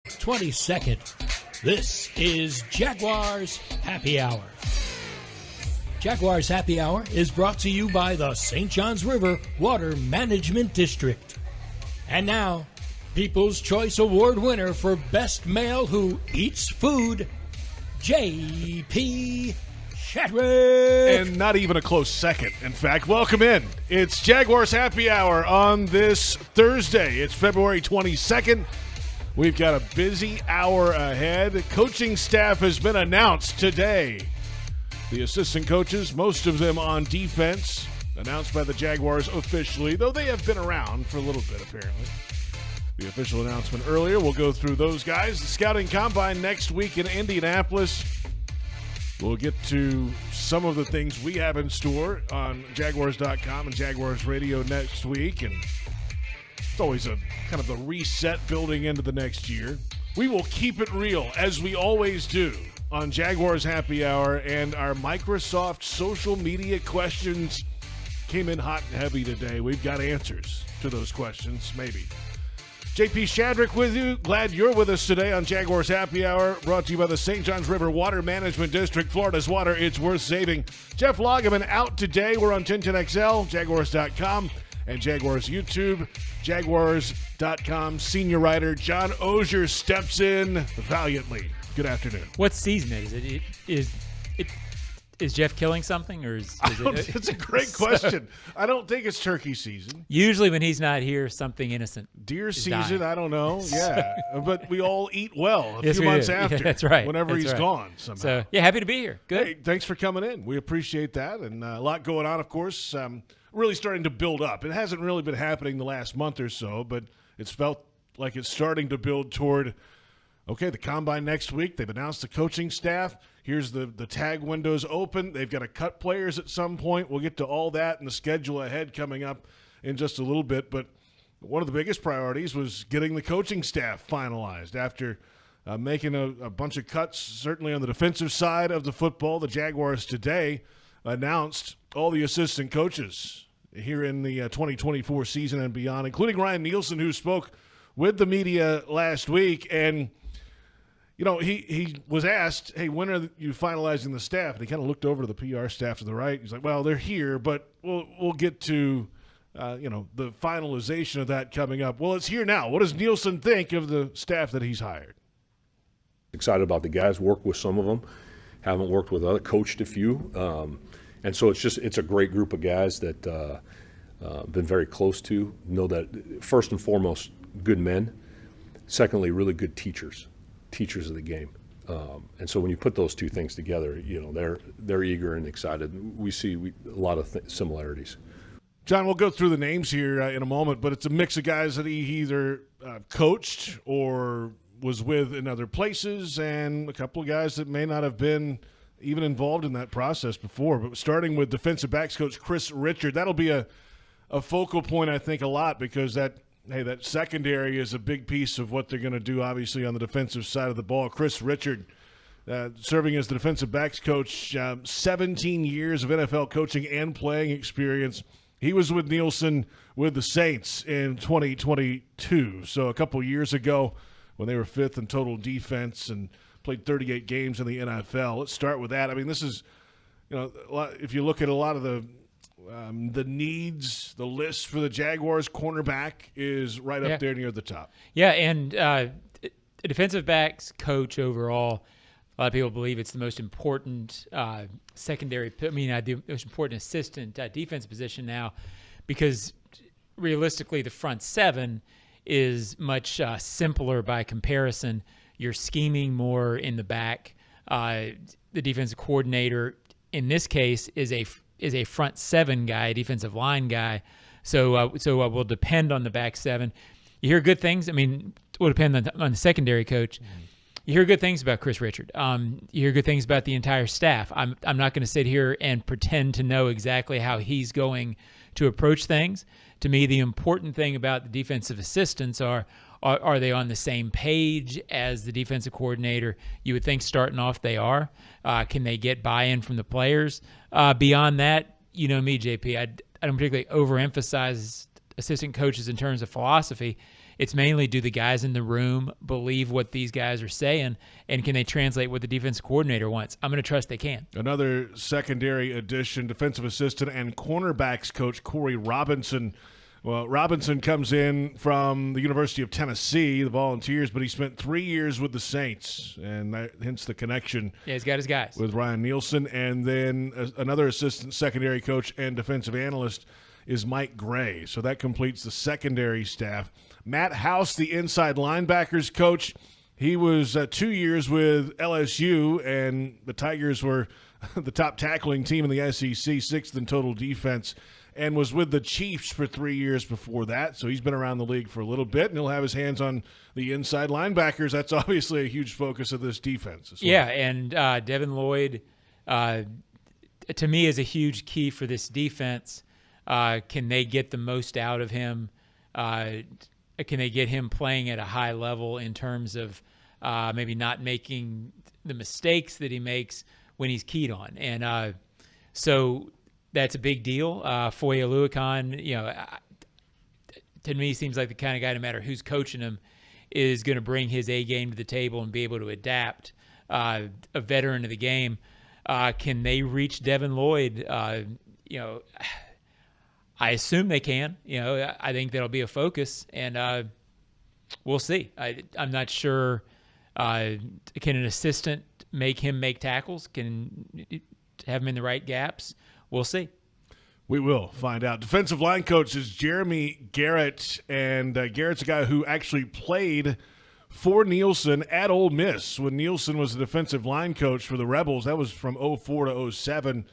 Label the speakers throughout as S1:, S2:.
S1: 22nd. This is Jaguars Happy Hour. Jaguars Happy Hour is brought to you by the St. Johns River Water Management District. And now, People's Choice Award winner for Best Male Who Eats Food, J.P. Shadrick.
S2: And not even a close second. In fact, welcome in. It's Jaguars Happy Hour on this Thursday. It's February 22nd. We've got a busy hour ahead. Coaching staff has been announced today. The assistant coaches, most of them on defense, announced by the Jaguars officially, though they have been around for a little bit apparently. The official announcement earlier. We'll go through those guys. The scouting combine next week in Indianapolis. We'll get to some of the things we have in store on Jaguars.com and Jaguars Radio next week. And it's always a kind of the reset building into the next year. We will keep it real, as we always do, on Jaguars Happy Hour. And our Microsoft social media questions came in hot and heavy today. We've got answers to those questions, maybe. J.P. Shadrick with you. Glad you're with us today on Jaguars Happy Hour, brought to you by the St. Johns River Water Management District. Florida's water, it's worth saving. Jeff Loggeman out today. We're on 1010XL, Jaguars.com, and Jaguars YouTube. Jaguars.com senior writer John Oehser steps in valiantly. Good afternoon.
S3: What season is it? Is Jeff killing something, or is it?
S2: It's a great question. I don't think it's turkey season.
S3: Usually when he's not here, something innocent.
S2: Deer season,
S3: dying.
S2: I don't know. Yeah, but we all eat well a
S3: Yes,
S2: few
S3: we
S2: months
S3: do.
S2: after.
S3: Yeah, that's right.
S2: Whenever
S3: That's
S2: he's
S3: right.
S2: gone somehow.
S3: So, yeah, happy to be here. Good.
S2: Hey, thanks for coming in. We appreciate that. And a lot going on, of course. Really starting to build up. It hasn't really been happening the last month or so, but it's felt like it's starting to build toward, okay, the combine next week. They've announced the coaching staff. Here's the tag windows open. They've got to cut players at some point. We'll get to all that and the schedule ahead coming up in just a little bit. But one of the biggest priorities was getting the coaching staff finalized after making a bunch of cuts, certainly on the defensive side of the football. The Jaguars today announced all the assistant coaches here in the 2024 season and beyond, including Ryan Nielsen, who spoke with the media last week. And you know, he was asked, hey, when are you finalizing the staff? And he kind of looked over to the PR staff to the right. He's like, well, they're here, but we'll get to, the finalization of that coming up. Well, it's here now. What does Nielsen think of the staff that he's hired?
S4: Excited about the guys, worked with some of them, haven't worked with other, coached a few. And so it's a great group of guys that been very close to, know that first and foremost, good men. Secondly, really good teachers of the game. And so when you put those two things together, they're eager and excited. We see a lot of similarities.
S2: John, we'll go through the names here in a moment, but it's a mix of guys that he either coached or was with in other places, and a couple of guys that may not have been even involved in that process before. But starting with defensive backs coach Chris Richard, that'll be a focal point, I think, a lot, because that secondary is a big piece of what they're going to do, obviously, on the defensive side of the ball. Chris Richard, serving as the defensive backs coach, 17 years of NFL coaching and playing experience. He was with Nielsen with the Saints in 2022, so a couple years ago when they were fifth in total defense and played 38 games in the NFL. Let's start with that. I mean, this is, if you look at a lot of the needs, the list for the Jaguars, cornerback is right up there near the top.
S3: Yeah, and the defensive backs coach overall, a lot of people believe it's the most important the most important assistant defense position now, because realistically the front seven is much simpler by comparison. You're scheming more in the back. The defensive coordinator in this case is a front seven guy, defensive line guy. So will depend on the back seven. You hear good things. I mean, it will depend on the secondary coach. Mm-hmm. You hear good things about Chris Richard. You hear good things about the entire staff. I'm not going to sit here and pretend to know exactly how he's going to approach things. To me, the important thing about the defensive assistants are they on the same page as the defensive coordinator? You would think starting off they are. Can they get buy-in from the players? Beyond that, you know me, JP, I don't particularly overemphasize assistant coaches in terms of philosophy. It's mainly, do the guys in the room believe what these guys are saying, and can they translate what the defense coordinator wants? I'm going to trust they can.
S2: Another secondary addition, defensive assistant and cornerbacks coach Corey Robinson. Well, Robinson comes in from the University of Tennessee, the Volunteers, but he spent 3 years with the Saints, and hence the connection.
S3: Yeah, he's got his guys.
S2: With Ryan Nielsen. And then another assistant secondary coach and defensive analyst is Mike Gray. So that completes the secondary staff. Matt House, the inside linebackers coach, he was 2 years with LSU, and the Tigers were the top tackling team in the SEC, sixth in total defense, and was with the Chiefs for 3 years before that. So he's been around the league for a little bit, and he'll have his hands on the inside linebackers. That's obviously a huge focus of this defense as well.
S3: Yeah, and Devin Lloyd, to me, is a huge key for this defense. Can they get the most out of him? Can they get him playing at a high level in terms of maybe not making the mistakes that he makes when he's keyed on? And so that's a big deal. Foye Oluokun, to me, seems like the kind of guy, no matter who's coaching him, is going to bring his A game to the table and be able to adapt. A veteran of the game. Can they reach Devin Lloyd? I assume they can. I think that'll be a focus, and we'll see. I'm not sure. Can an assistant make him make tackles? Can have him in the right gaps? We'll see.
S2: We will find out. Defensive line coach is Jeremy Garrett, and Garrett's a guy who actually played for Nielsen at Ole Miss when Nielsen was the defensive line coach for the Rebels. That was from 04 to 07,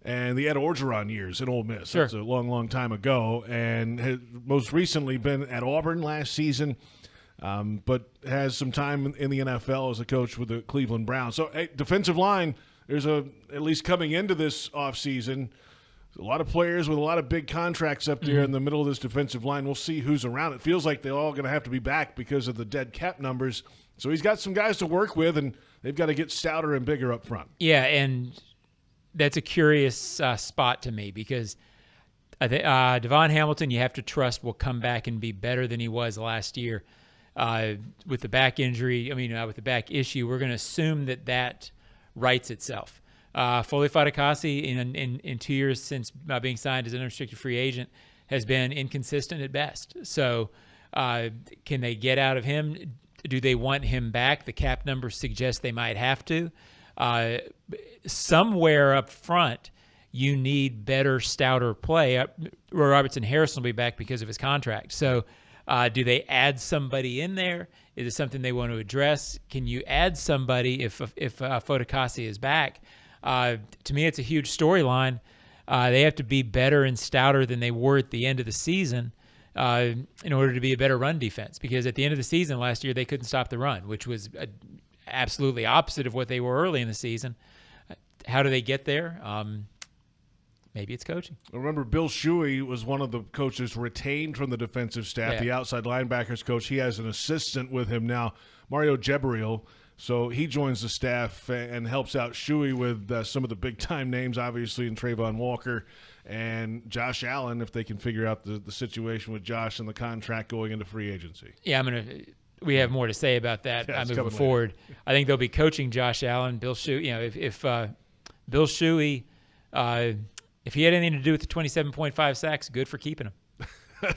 S2: and the Ed Orgeron years at Ole Miss.
S3: Sure.
S2: That's a long, long time ago, and has most recently been at Auburn last season, but has some time in the NFL as a coach with the Cleveland Browns. So, hey, defensive line, there's at least coming into this offseason, a lot of players with a lot of big contracts up there in the middle of this defensive line. We'll see who's around. It feels like they're all going to have to be back because of the dead cap numbers. So he's got some guys to work with, and they've got to get stouter and bigger up front.
S3: Yeah, and that's a curious spot to me because Devon Hamilton, you have to trust, will come back and be better than he was last year. With the back injury, with the back issue, we're going to assume that rights itself. Foley Fatukasi, in 2 years since being signed as an unrestricted free agent, has been inconsistent at best. So can they get out of him? Do they want him back? The cap numbers suggest they might have to. Somewhere up front, you need better, stouter play. Roy Robertson Harrison will be back because of his contract. So do they add somebody in there? Is it something they want to address? Can you add somebody if Fatukasi is back? To me, it's a huge storyline. They have to be better and stouter than they were at the end of the season in order to be a better run defense. Because at the end of the season last year, they couldn't stop the run, which was absolutely opposite of what they were early in the season. How do they get there? Maybe it's coaching.
S2: I remember Bill Shuey was one of the coaches retained from the defensive staff, the outside linebackers coach. He has an assistant with him now, Mario Jebril. So he joins the staff and helps out Shuey with some of the big-time names, obviously, in Trayvon Walker and Josh Allen, if they can figure out the situation with Josh and the contract going into free agency.
S3: Yeah, we have more to say about that moving forward. I think they'll be coaching Josh Allen, Bill Shuey. If Bill Shuey, if he had anything to do with the 27.5 sacks, good for keeping him.
S2: No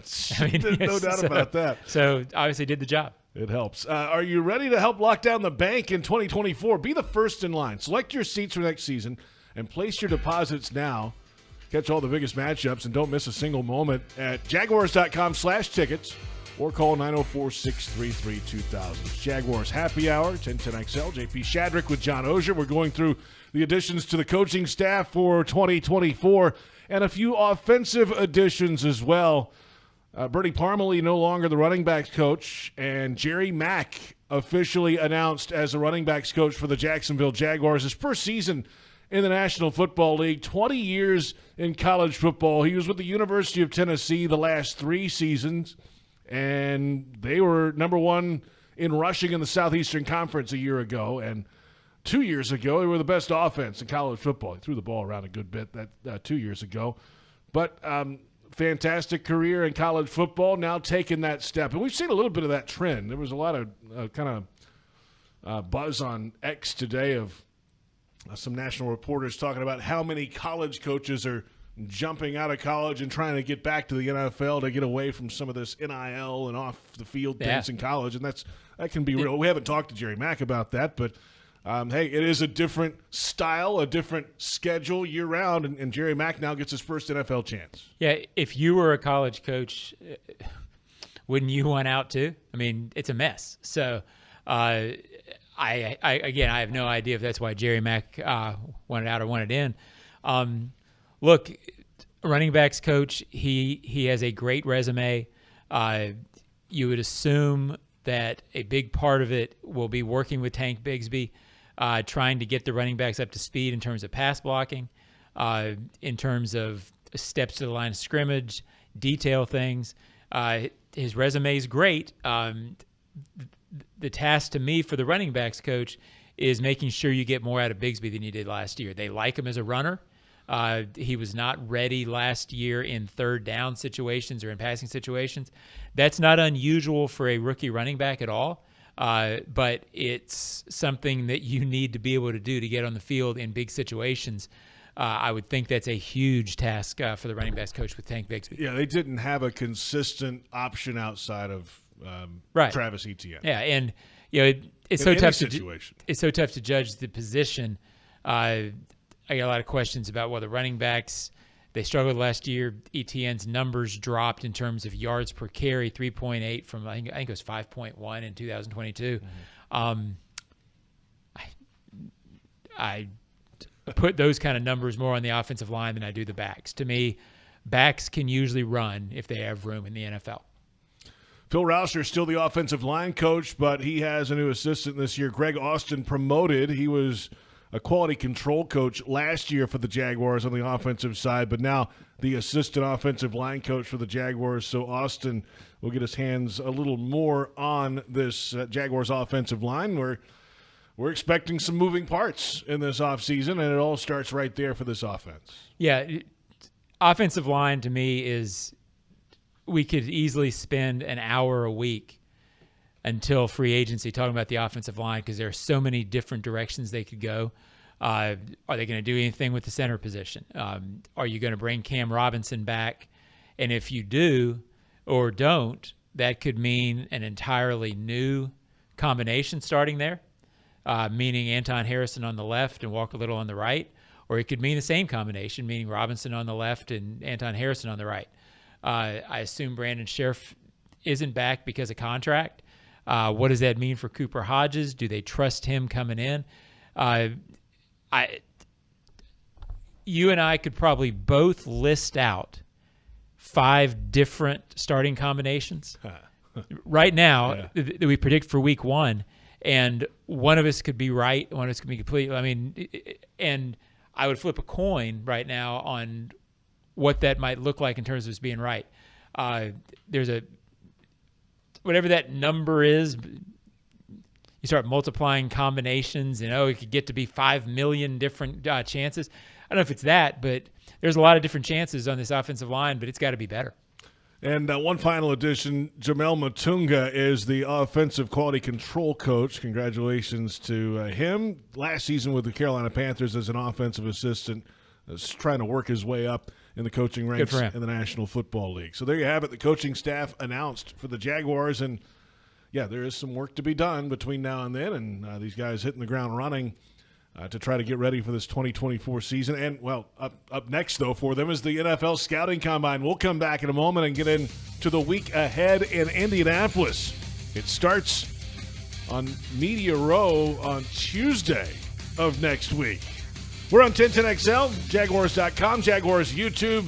S2: doubt about that.
S3: So obviously did the job.
S2: It helps. Are you ready to help lock down the bank in 2024? Be the first in line. Select your seats for next season and place your deposits now. Catch all the biggest matchups and don't miss a single moment at Jaguars.com/tickets or call 904-633-2000. Jaguars Happy Hour, 1010XL. JP Shadrick with John Oehser. We're going through the additions to the coaching staff for 2024 and a few offensive additions as well. Bernie Parmalee no longer the running backs coach, and Jerry Mack officially announced as the running backs coach for the Jacksonville Jaguars. His first season in the National Football League, 20 years in college football. He was with the University of Tennessee the last 3 seasons, and they were number 1 in rushing in the Southeastern Conference a year ago, and 2 years ago they were the best offense in college football. He threw the ball around a good bit that 2 years ago. But fantastic career in college football, now taking that step. And we've seen a little bit of that trend. There was a lot of kind of buzz on X today of some national reporters talking about how many college coaches are jumping out of college and trying to get back to the NFL to get away from some of this NIL and off-the-field things in college. And that can be real. We haven't talked to Jerry Mack about that, but hey, it is a different style, a different schedule year-round, and Jerry Mack now gets his first NFL chance. Yeah,
S3: if you were a college coach, wouldn't you want out too? I mean, it's a mess. So, I have no idea if that's why Jerry Mack wanted out or wanted in. Look, running backs coach, he has a great resume. You would assume that a big part of it will be working with Tank Bigsby, trying to get the running backs up to speed in terms of pass blocking, in terms of steps to the line of scrimmage, detail things. His resume is great. The task to me for the running backs coach is making sure you get more out of Bigsby than you did last year. They like him as a runner. He was not ready last year in third down situations or in passing situations. That's not unusual for a rookie running back at all, but it's something that you need to be able to do to get on the field in big situations. I would think that's a huge task for the running backs coach with Tank Bigsby.
S2: Yeah, they didn't have a consistent option outside of Travis Etienne.
S3: Yeah, and it's so tough to judge the position. I got a lot of questions about whether running backs, they struggled last year. Etienne's numbers dropped in terms of yards per carry, 3.8 from I think it was 5.1 in 2022. Mm-hmm. I put those kind of numbers more on the offensive line than I do the backs. To me, backs can usually run if they have room in the NFL.
S2: Phil Rauscher is still the offensive line coach, but he has a new assistant this year. Greg Austin promoted. He was a quality control coach last year for the Jaguars on the offensive side, but now the assistant offensive line coach for the Jaguars. So Austin will get his hands a little more on this Jaguars offensive line. We're expecting some moving parts in this offseason, and it all starts right there for this offense.
S3: Yeah, offensive line to me is we could easily spend an hour a week until free agency talking about the offensive line because there are so many different directions they could go. Are they going to do anything with the center position? Are you going to bring Cam Robinson back? And if you do or don't, that could mean an entirely new combination starting there, meaning Anton Harrison on the left and Walker Little on the right. Or it could mean the same combination, meaning Robinson on the left and Anton Harrison on the right. I assume Brandon Sheriff isn't back because of contract. What does that mean for Cooper Hodges? Do they trust him coming in? You and I could probably both list out 5 different starting combinations right now that we predict for week 1, and one of us could be right, one of us could be complete. I mean, and I would flip a coin right now on what that might look like in terms of us being right. There's whatever that number is, you start multiplying combinations and, it could get to be 5 million different chances. I don't know if it's that, but there's a lot of different chances on this offensive line, but it's got to be better.
S2: And one final addition, Jamel Matunga is the offensive quality control coach. Congratulations to him. Last season with the Carolina Panthers as an offensive assistant, trying to work his way up in the coaching ranks in the National Football League. So there you have it. The coaching staff announced for the Jaguars. And, yeah, there is some work to be done between now and then. And these guys hitting the ground running to try to get ready for this 2024 season. And, well, up next, though, for them is the NFL Scouting Combine. We'll come back in a moment and get into the week ahead in Indianapolis. It starts on Media Row on Tuesday of next week. We're on 1010XL, Jaguars.com, Jaguars YouTube.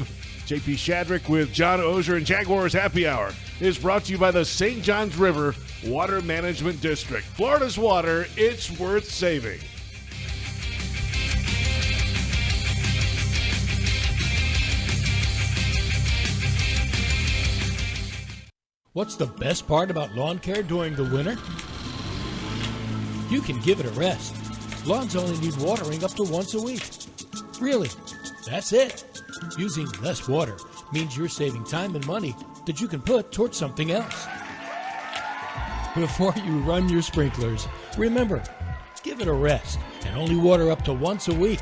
S2: JP Shadrick with John Oehser, and Jaguars Happy Hour is brought to you by the St. Johns River Water Management District. Florida's water, it's worth saving.
S1: What's the best part about lawn care during the winter? You can give it a rest. Lawns only need watering up to once a week. Really, that's it. Using less water means you're saving time and money that you can put towards something else. Before you run your sprinklers, remember, give it a rest and only water up to once a week.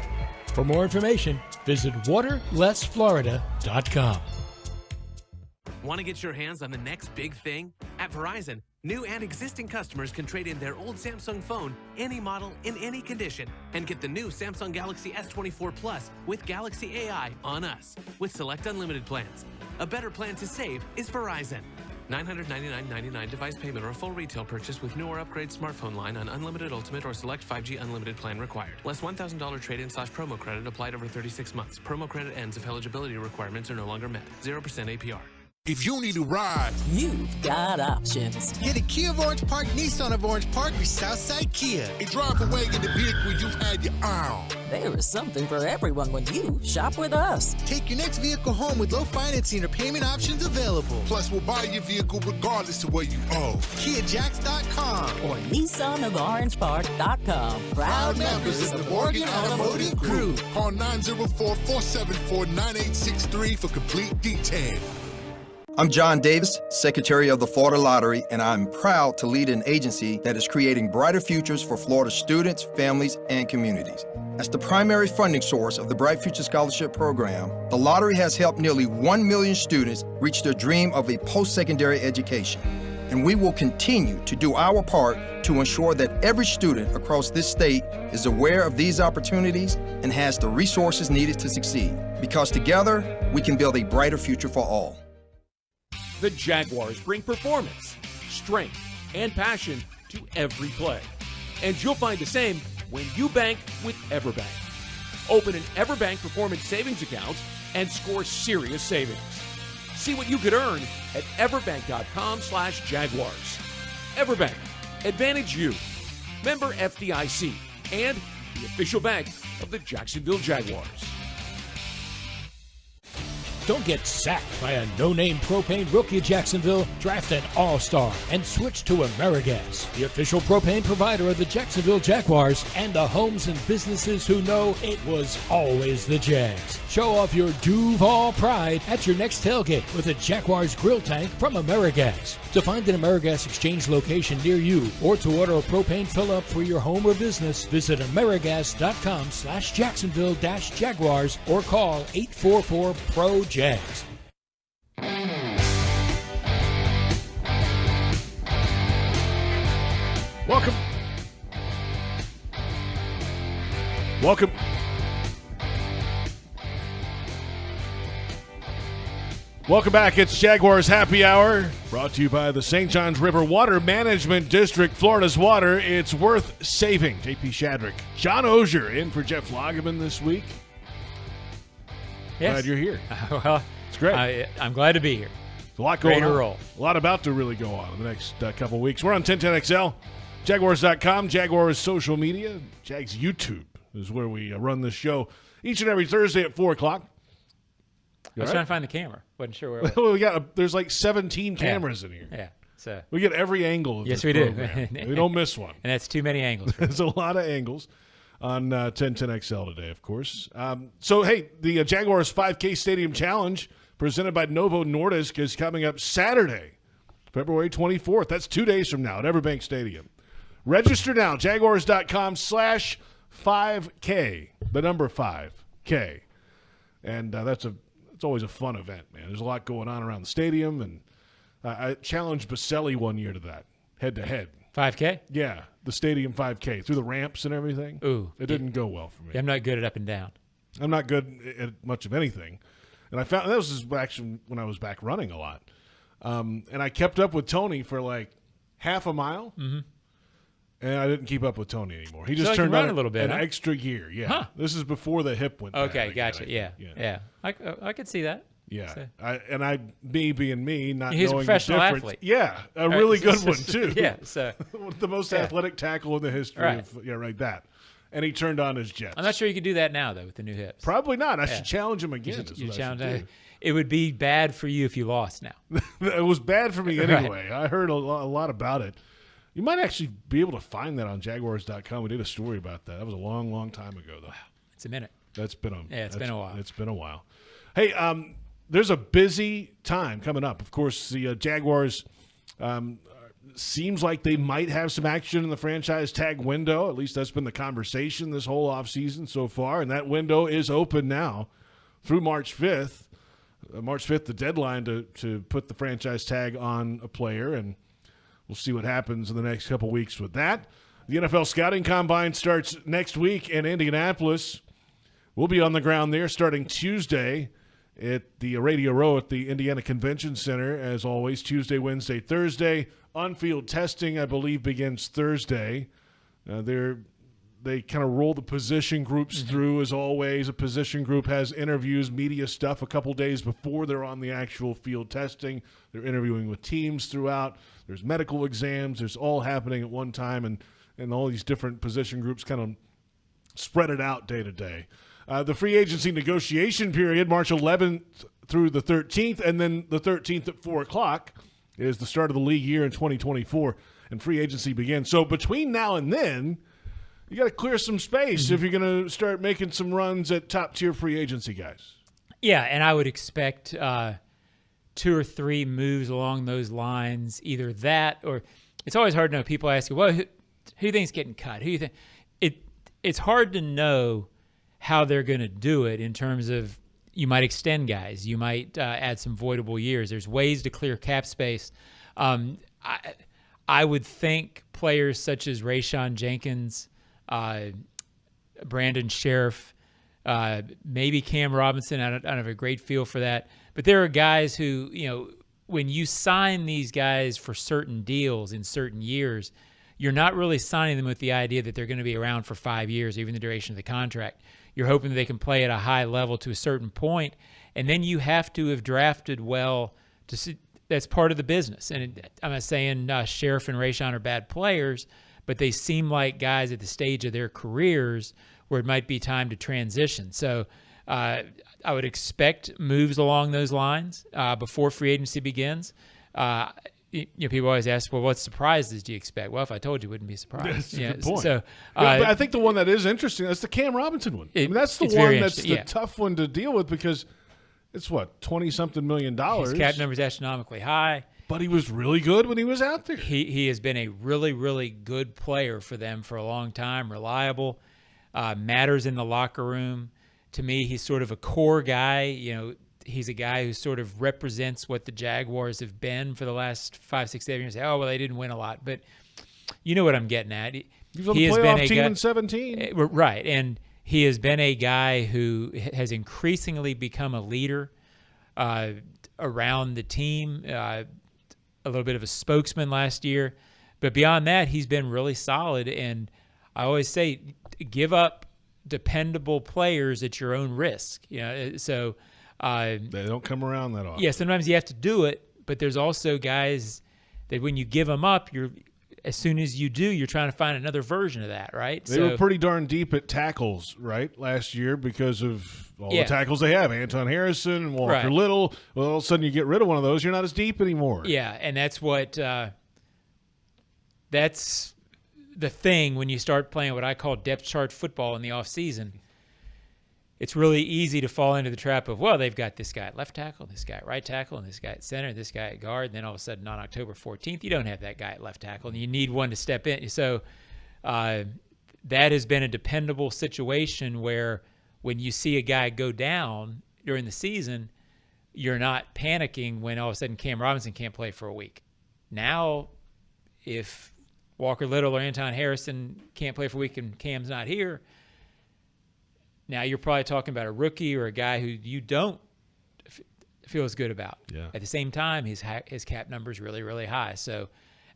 S1: For more information, visit waterlessflorida.com.
S5: Want to get your hands on the next big thing? At Verizon, new and existing customers can trade in their old Samsung phone, any model, in any condition, and get the new Samsung Galaxy S24 Plus with Galaxy AI on us, with select unlimited plans. A better plan to save is Verizon. $999.99 device payment or a full retail purchase with new or upgrade smartphone line on unlimited ultimate or select 5G unlimited plan required. Less $1,000 trade-in/promo credit applied over 36 months. Promo credit ends if eligibility requirements are no longer met. 0% APR.
S6: If you need a ride,
S7: you've got options.
S8: Get a Kia of Orange Park, Nissan of Orange Park, or Southside Kia.
S6: and drive away in the vehicle you've had your eye on.
S7: There is something for everyone when you shop with us.
S8: Take your next vehicle home with low financing or payment options available.
S6: Plus, we'll buy your vehicle regardless of where you owe.
S8: KiaJax.com
S7: or NissanOfOrangePark.com.
S8: Proud members of the Morgan Automotive Group.
S6: Call 904-474-9863 for complete details.
S9: I'm John Davis, Secretary of the Florida Lottery, and I'm proud to lead an agency that is creating brighter futures for Florida students, families, and communities. As the primary funding source of the Bright Future Scholarship Program, the lottery has helped nearly 1 million students reach their dream of a post-secondary education. And we will continue to do our part to ensure that every student across this state is aware of these opportunities and has the resources needed to succeed. Because together, we can build a brighter future for all.
S10: The Jaguars bring performance, strength, and passion to every play. And you'll find the same when you bank with EverBank. Open an EverBank Performance Savings account and score serious savings. See what you could earn at everbank.com/Jaguars. EverBank, Advantage You. Member FDIC and the official bank of the Jacksonville Jaguars.
S1: Don't get sacked by a no-name propane rookie at Jacksonville. Draft an all-star and switch to AmeriGas, the official propane provider of the Jacksonville Jaguars and the homes and businesses who know it was always the Jags. Show off your Duval pride at your next tailgate with a Jaguars grill tank from AmeriGas. To find an AmeriGas exchange location near you or to order a propane fill-up for your home or business, visit AmeriGas.com/Jacksonville-Jaguars or call 844-PRO-JAGS.
S2: Welcome. Welcome back. It's Jaguars Happy Hour, brought to you by the St. Johns River Water Management District. Florida's water, it's worth saving. JP Shadrick, John Oehser in for Jeff Lageman this week.
S3: Yes.
S2: Glad you're here.
S3: Well,
S2: it's great.
S3: I'm glad to be here.
S2: There's a lot going on.
S3: Roll.
S2: A lot about to really go on in the next couple of weeks. We're on 1010XL, Jaguars.com, Jaguars social media. Jags YouTube is where we run this show each and every Thursday at 4 o'clock.
S3: I was trying to find the camera. Wasn't sure where it was.
S2: Well, there's like 17 cameras in here.
S3: Yeah. So
S2: we get every angle of
S3: yes,
S2: this
S3: we
S2: program.
S3: do.
S2: We don't miss one.
S3: And that's too many angles.
S2: There's a lot of angles on 1010XL today, of course. So, hey, the Jaguars 5K Stadium Challenge presented by Novo Nordisk is coming up Saturday, February 24th. That's 2 days from now at EverBank Stadium. Register now, jaguars.com/5K, the number 5K. And it's always a fun event, man. There's a lot going on around the stadium, and I challenged Baselli one year to that, head-to-head.
S3: 5K?
S2: Yeah, the stadium 5K, through the ramps and everything.
S3: Ooh.
S2: It didn't go well for me.
S3: Yeah, I'm not good at up and down.
S2: I'm not good at much of anything. And I found that was actually when I was back running a lot. And I kept up with Tony for like half a mile, and I didn't keep up with Tony anymore. He just turned on
S3: a little bit,
S2: an extra gear. Yeah,
S3: Huh.
S2: This is before the hip went bad.
S3: Okay, gotcha. Yeah. I could see that.
S2: Yeah,
S3: So-
S2: me being me, not
S3: He's a
S2: knowing
S3: professional
S2: the difference.
S3: athlete.
S2: Yeah, a really good one too.
S3: Yeah, so
S2: the most athletic tackle in the history.
S3: Right.
S2: That. And he turned on his jets.
S3: I'm not sure you could do that now though with the new hips.
S2: Probably not. I should challenge him again.
S3: It would be bad for you if you lost now.
S2: It was bad for me
S3: Right.
S2: anyway. I heard a lot about it. You might actually be able to find that on Jaguars.com. We did a story about that. That was a long, long time ago, though.
S3: It's a minute.
S2: It's been a
S3: Yeah, it's been a while.
S2: It's been a while. Hey, there's a busy time coming up. Of course, the Jaguars seems like they might have some action in the franchise tag window. At least that's been the conversation this whole offseason so far, and that window is open now through March 5th. March 5th, the deadline to put the franchise tag on a player, and we'll see what happens in the next couple weeks with that. The NFL Scouting Combine starts next week in Indianapolis. We'll be on the ground there starting Tuesday at the Radio Row at the Indiana Convention Center, as always, Tuesday, Wednesday, Thursday. On-field testing, I believe, begins Thursday. They kind of roll the position groups through, as always. A position group has interviews, media stuff a couple days before they're on the actual field testing. They're interviewing with teams throughout. There's medical exams. There's all happening at one time, and all these different position groups kind of spread it out day to day. The free agency negotiation period, March 11th through the 13th, and then the 13th at 4 o'clock is the start of the league year in 2024, and free agency begins. So between now and then, you got to clear some space if you're going to start making some runs at top-tier free agency guys. Yeah,
S3: and I would expect 2 or 3 moves along those lines, either that or it's always hard to know. People ask you, well, who do you think's getting cut? Who do you think? It's hard to know how they're going to do it in terms of you might extend guys. You might add some voidable years. There's ways to clear cap space. I would think players such as Rayshon Jenkins, Brandon Sheriff, maybe Cam Robinson. I don't have a great feel for that. But there are guys who, when you sign these guys for certain deals in certain years, you're not really signing them with the idea that they're going to be around for 5 years, even the duration of the contract. You're hoping that they can play at a high level to a certain point, and then you have to have drafted well to see. That's part of the business. And I'm not saying Sheriff and Rayshon are bad players, but they seem like guys at the stage of their careers where it might be time to transition. So I would expect moves along those lines before free agency begins. People always ask, well, what surprises do you expect? Well, if I told you, you wouldn't be surprised.
S2: That's a good point. So, but I think the one that is interesting, that's the Cam Robinson one. That's the one that's the tough one to deal with because it's, what, $20-something million.
S3: His cap number is astronomically high.
S2: But he was really good when he was out there.
S3: He has been a really, really good player for them for a long time, reliable, matters in the locker room. To me, he's sort of a core guy. He's a guy who sort of represents what the Jaguars have been for the last 5, 6, 7 years. Oh, well, they didn't win a lot. But you know what I'm getting at.
S2: He was on the playoff team in 17.
S3: Right, and he has been a guy who has increasingly become a leader around the team, a little bit of a spokesman last year. But beyond that, he's been really solid. And I always say, give up dependable players at your own risk. So they
S2: don't come around that often.
S3: Yeah, sometimes you have to do it, but there's also guys that when you give them up, as soon as you do, you're trying to find another version of that, right?
S2: They were pretty darn deep at tackles, right, last year because of all the tackles they have. Anton Harrison and Walker Little. Well, all of a sudden you get rid of one of those, you're not as deep anymore.
S3: Yeah, and that's what that's the thing when you start playing what I call depth chart football in the offseason. It's really easy to fall into the trap of, well, they've got this guy at left tackle, this guy at right tackle, and this guy at center, and this guy at guard. And then all of a sudden on October 14th, you don't have that guy at left tackle, and you need one to step in. So that has been a dependable situation where when you see a guy go down during the season, you're not panicking when all of a sudden Cam Robinson can't play for a week. Now, if Walker Little or Anton Harrison can't play for a week and Cam's not here, now you're probably talking about a rookie or a guy who you don't feel as good about.
S2: Yeah.
S3: At the same time, his cap number is really, really high. So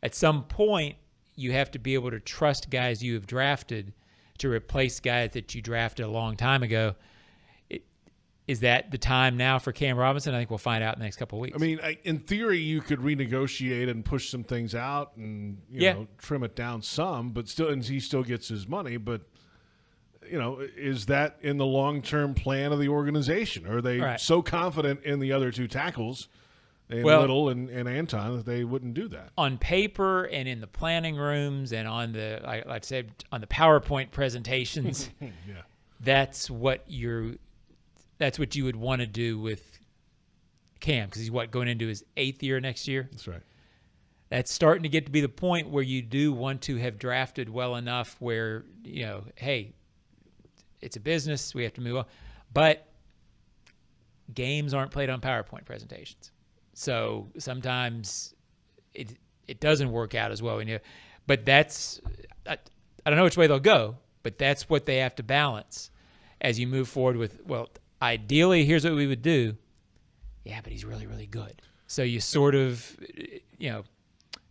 S3: at some point, you have to be able to trust guys you have drafted to replace guys that you drafted a long time ago. Is that the time now for Cam Robinson? I think we'll find out in the next couple of weeks.
S2: I mean, in theory, you could renegotiate and push some things out and trim it down some, but still, and he still gets his money. But is that in the long-term plan of the organization? Are they so confident in the other two tackles, Little and Anton, that they wouldn't do that?
S3: On paper and in the planning rooms and on the, like I said, on the PowerPoint presentations, that's what you would want to do with Cam, because he's going into his 8th year next year.
S2: That's right.
S3: That's starting to get to be the point where you do want to have drafted well enough where, hey, it's a business. We have to move on. But games aren't played on PowerPoint presentations. So sometimes it doesn't work out as well. But that's I don't know which way they'll go, but that's what they have to balance as you move forward with, well, ideally, here's what we would do. Yeah, but he's really, really good. So you sort of,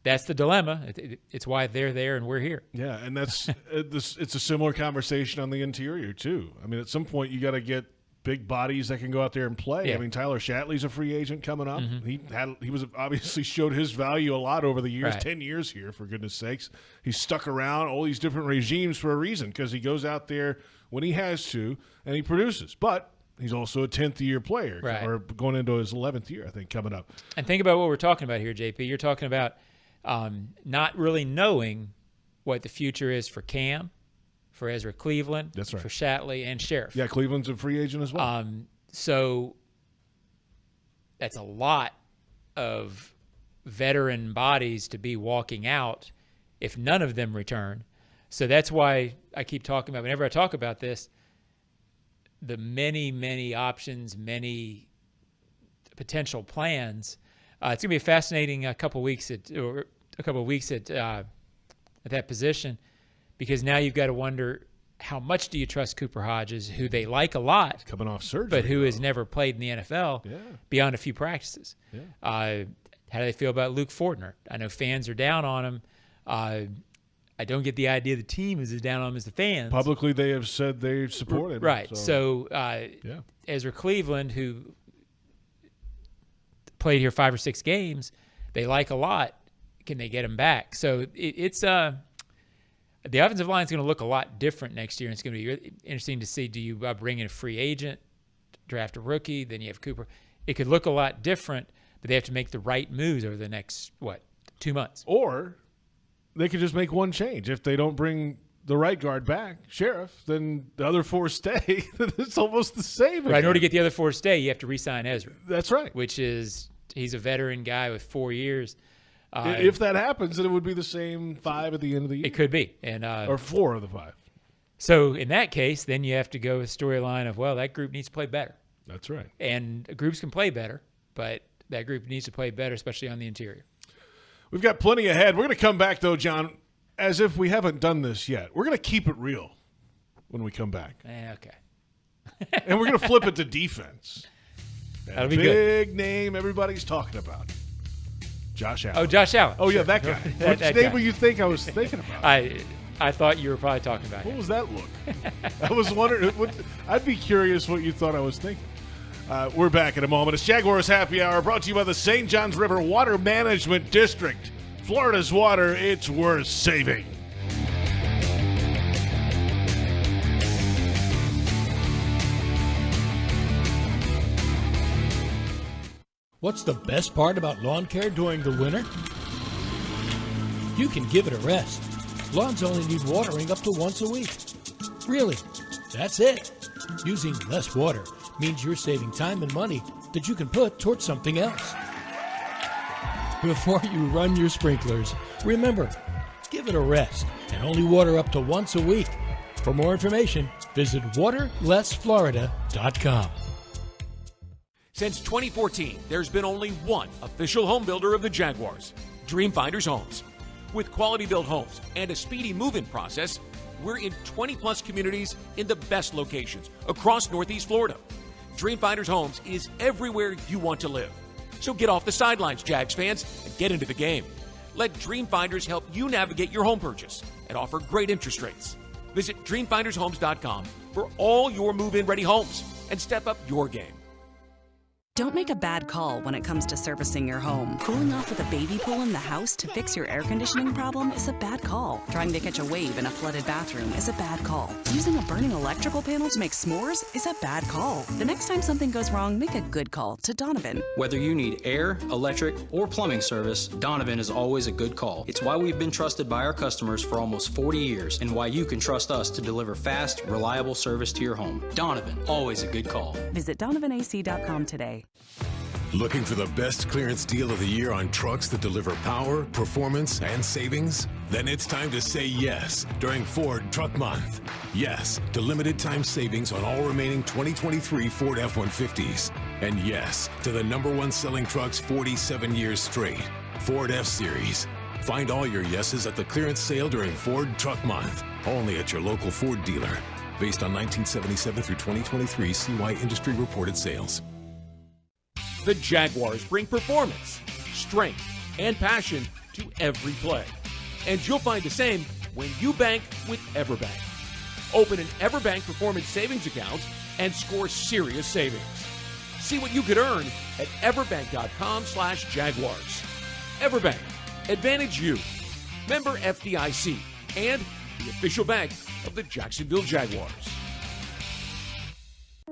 S3: that's the dilemma. It's why they're there and we're here.
S2: Yeah, and that's it's a similar conversation on the interior too. I mean, at some point you got to get big bodies that can go out there and play.
S3: Yeah.
S2: I mean, Tyler Shatley's a free agent coming up.
S3: Mm-hmm.
S2: He was obviously showed his value a lot over the years.
S3: Right.
S2: 10 years here, for goodness sakes. He's stuck around all these different regimes for a reason, because he goes out there when he has to and he produces. But he's also a 10th-year player,
S3: right,
S2: or going into his 11th year, I think, coming up.
S3: And think about what we're talking about here, JP. You're talking about not really knowing what the future is for Cam, for Ezra Cleveland,
S2: that's right,
S3: for Shatley, and Sheriff.
S2: Yeah, Cleveland's a free agent as well.
S3: So that's a lot of veteran bodies to be walking out if none of them return. So that's why I keep talking about, whenever I talk about this, the many, many options, many potential plans. It's going to be a fascinating couple of weeks at that position, because now you've got to wonder, how much do you trust Cooper Hodges, who they like a lot,
S2: coming off surgery,
S3: but who has never played in the NFL beyond a few practices?
S2: Yeah.
S3: How do they feel about Luke Fortner? I know fans are down on him. I don't get the idea the team is as down on him as the fans.
S2: Publicly, they have said they support him.
S3: Right. So Ezra Cleveland, who played here 5 or 6 games, they like a lot. Can they get him back? So it's the offensive line is going to look a lot different next year. And it's going to be interesting to see, do you bring in a free agent, draft a rookie, then you have Cooper? It could look a lot different, but they have to make the right moves over the next, 2 months.
S2: Or they could just make one change. If they don't bring the right guard back, Sheriff, then the other 4 stay. It's almost the same.
S3: Right. In order to get the other 4 to stay, you have to re-sign Ezra.
S2: That's right.
S3: Which is, he's a veteran guy with 4 years.
S2: If that happens, then it would be the same 5 at the end of the year.
S3: It could be. And
S2: or 4 of the 5.
S3: So in that case, then you have to go with storyline of, well, that group needs to play better.
S2: That's right.
S3: And groups can play better, but that group needs to play better, especially on the interior.
S2: We've got plenty ahead. We're going to come back, though, John, as if we haven't done this yet. We're going to keep it real when we come back.
S3: Okay.
S2: And we're going to flip it to defense.
S3: That'll be
S2: big
S3: good.
S2: Name everybody's talking about. Josh Allen.
S3: Oh, Josh Allen.
S2: Oh, yeah, that guy. Which name were you think I was thinking about?
S3: I thought you were probably talking about
S2: What
S3: him.
S2: was that look? I was wondering. I'd be curious what you thought I was thinking. We're back in a moment. It's Jaguars Happy Hour, brought to you by the St. Johns River Water Management District. Florida's water, it's worth saving.
S1: What's the best part about lawn care during the winter? You can give it a rest. Lawns only need watering up to once a week. Really, that's it. Using less water means you're saving time and money that you can put towards something else. Before you run your sprinklers, remember, give it a rest and only water up to once a week. For more information, visit waterlessflorida.com.
S10: Since 2014, there's been only one official home builder of the Jaguars, Dreamfinders Homes. With quality-built homes and a speedy move-in process, we're in 20-plus communities in the best locations across Northeast Florida. Dreamfinders Homes is everywhere you want to live. So get off the sidelines, Jags fans, and get into the game. Let Dreamfinders help you navigate your home purchase and offer great interest rates. Visit DreamfindersHomes.com for all your move-in ready homes and step up your game.
S11: Don't make a bad call when it comes to servicing your home. Cooling off with a baby pool in the house to fix your air conditioning problem is a bad call. Trying to catch a wave in a flooded bathroom is a bad call. Using a burning electrical panel to make s'mores is a bad call. The next time something goes wrong, make a good call to Donovan.
S12: Whether you need air, electric, or plumbing service, Donovan is always a good call. It's why we've been trusted by our customers for almost 40 years and why you can trust us to deliver fast, reliable service to your home. Donovan, always a good call.
S11: Visit DonovanAC.com today.
S6: Looking for the best clearance deal of the year on trucks that deliver power, performance, and savings? Then it's time to say yes during Ford Truck Month. Yes to limited time savings on all remaining 2023 Ford F-150s. And yes to the #1 selling trucks 47 years straight, Ford F-Series. Find all your yeses at the clearance sale during Ford Truck Month, only at your local Ford dealer. Based on 1977 through 2023 CY industry reported sales.
S10: The Jaguars bring performance, strength, and passion to every play. And you'll find the same when you bank with EverBank. Open an EverBank Performance Savings account and score serious savings. See what you could earn at everbank.com/Jaguars. EverBank, Advantage You. Member FDIC and the official bank of the Jacksonville Jaguars.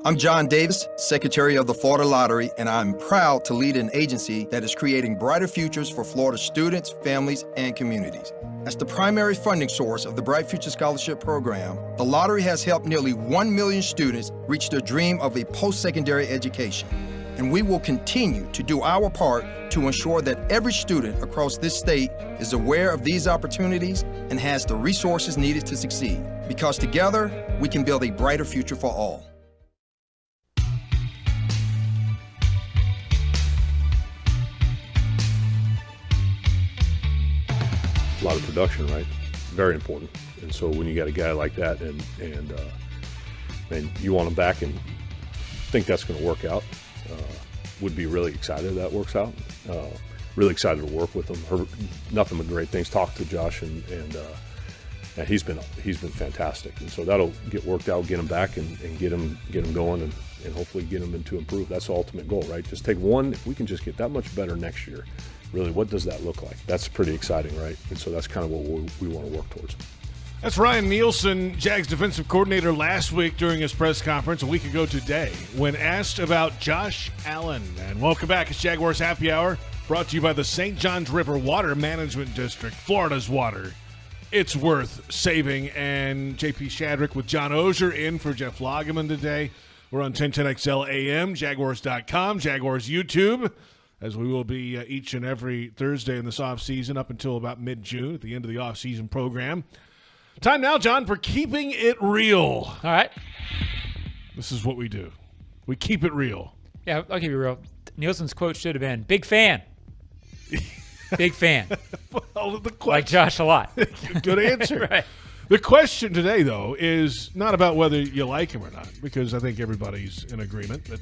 S9: I'm John Davis, Secretary of the Florida Lottery, and I'm proud to lead an agency that is creating brighter futures for Florida students, families, and communities. As the primary funding source of the Bright Future Scholarship Program, the lottery has helped nearly 1 million students reach their dream of a post-secondary education. And we will continue to do our part to ensure that every student across this state is aware of these opportunities and has the resources needed to succeed. Because together, we can build a brighter future for all.
S4: A lot of production, right? Very important. And so when you got a guy like that and you want him back and think that's going to work out, would be really excited if that works out. Really excited to work with him. Heard nothing but great things. Talked to Josh and he's been fantastic. And so that'll get worked out, get him back and get him going and hopefully get him to improve. That's the ultimate goal, right? Just take one. If we can just get that much better next year, really, what does that look like? That's pretty exciting, right? And so that's kind of what we want to work towards.
S2: That's Ryan Nielsen, Jags defensive coordinator, last week during his press conference a week ago today when asked about Josh Allen. And welcome back. It's Jaguars Happy Hour, brought to you by the St. Johns River Water Management District, Florida's water. It's worth saving. And JP Shadrick with John Oehser in for Jeff Lageman today. We're on 1010XL AM, Jaguars.com, Jaguars YouTube, as we will be each and every Thursday in this offseason up until about mid-June at the end of the offseason program. Time now, John, for Keeping It Real.
S3: All right.
S2: This is what we do. We keep it real.
S3: Yeah, I'll keep it real. Nielsen's quote should have been, big fan. Big fan.
S2: Well, the question,
S3: like Josh a lot.
S2: Good answer.
S3: Right.
S2: The question today, though, is not about whether you like him or not, because I think everybody's in agreement that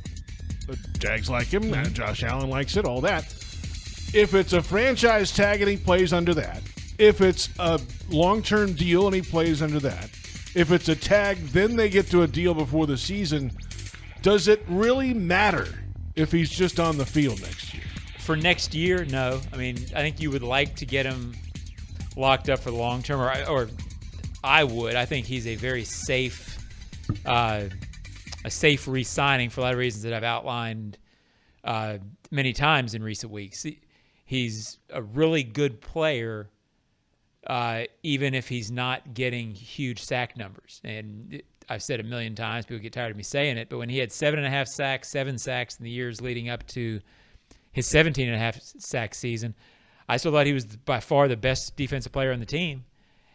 S2: the Jags like him, and Josh Allen likes it, all that. If it's a franchise tag and he plays under that, if it's a long-term deal and he plays under that, if it's a tag, then they get to a deal before the season, does it really matter if he's just on the field next year?
S3: For next year, no. I mean, I think you would like to get him locked up for the long term, or I would. I think he's a very safe re-signing for a lot of reasons that I've outlined many times in recent weeks. He's a really good player, even if he's not getting huge sack numbers. And I've said it a million times, people get tired of me saying it, but when he had 7.5 sacks, 7 sacks in the years leading up to his 17.5 sack season, I still thought he was by far the best defensive player on the team.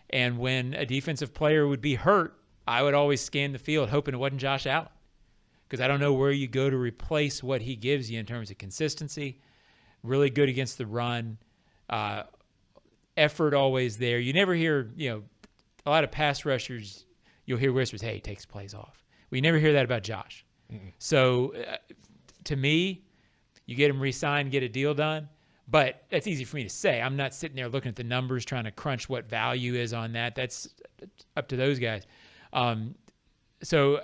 S3: And when a defensive player would be hurt, I would always scan the field hoping it wasn't Josh Allen, because I don't know where you go to replace what he gives you in terms of consistency. Really good against the run, effort always there. You never hear, a lot of pass rushers, you'll hear whispers, hey, he takes plays off. We never hear that about Josh. Mm-mm. So to me, you get him re-signed, get a deal done. But that's easy for me to say. I'm not sitting there looking at the numbers, trying to crunch what value is on that. That's up to those guys. So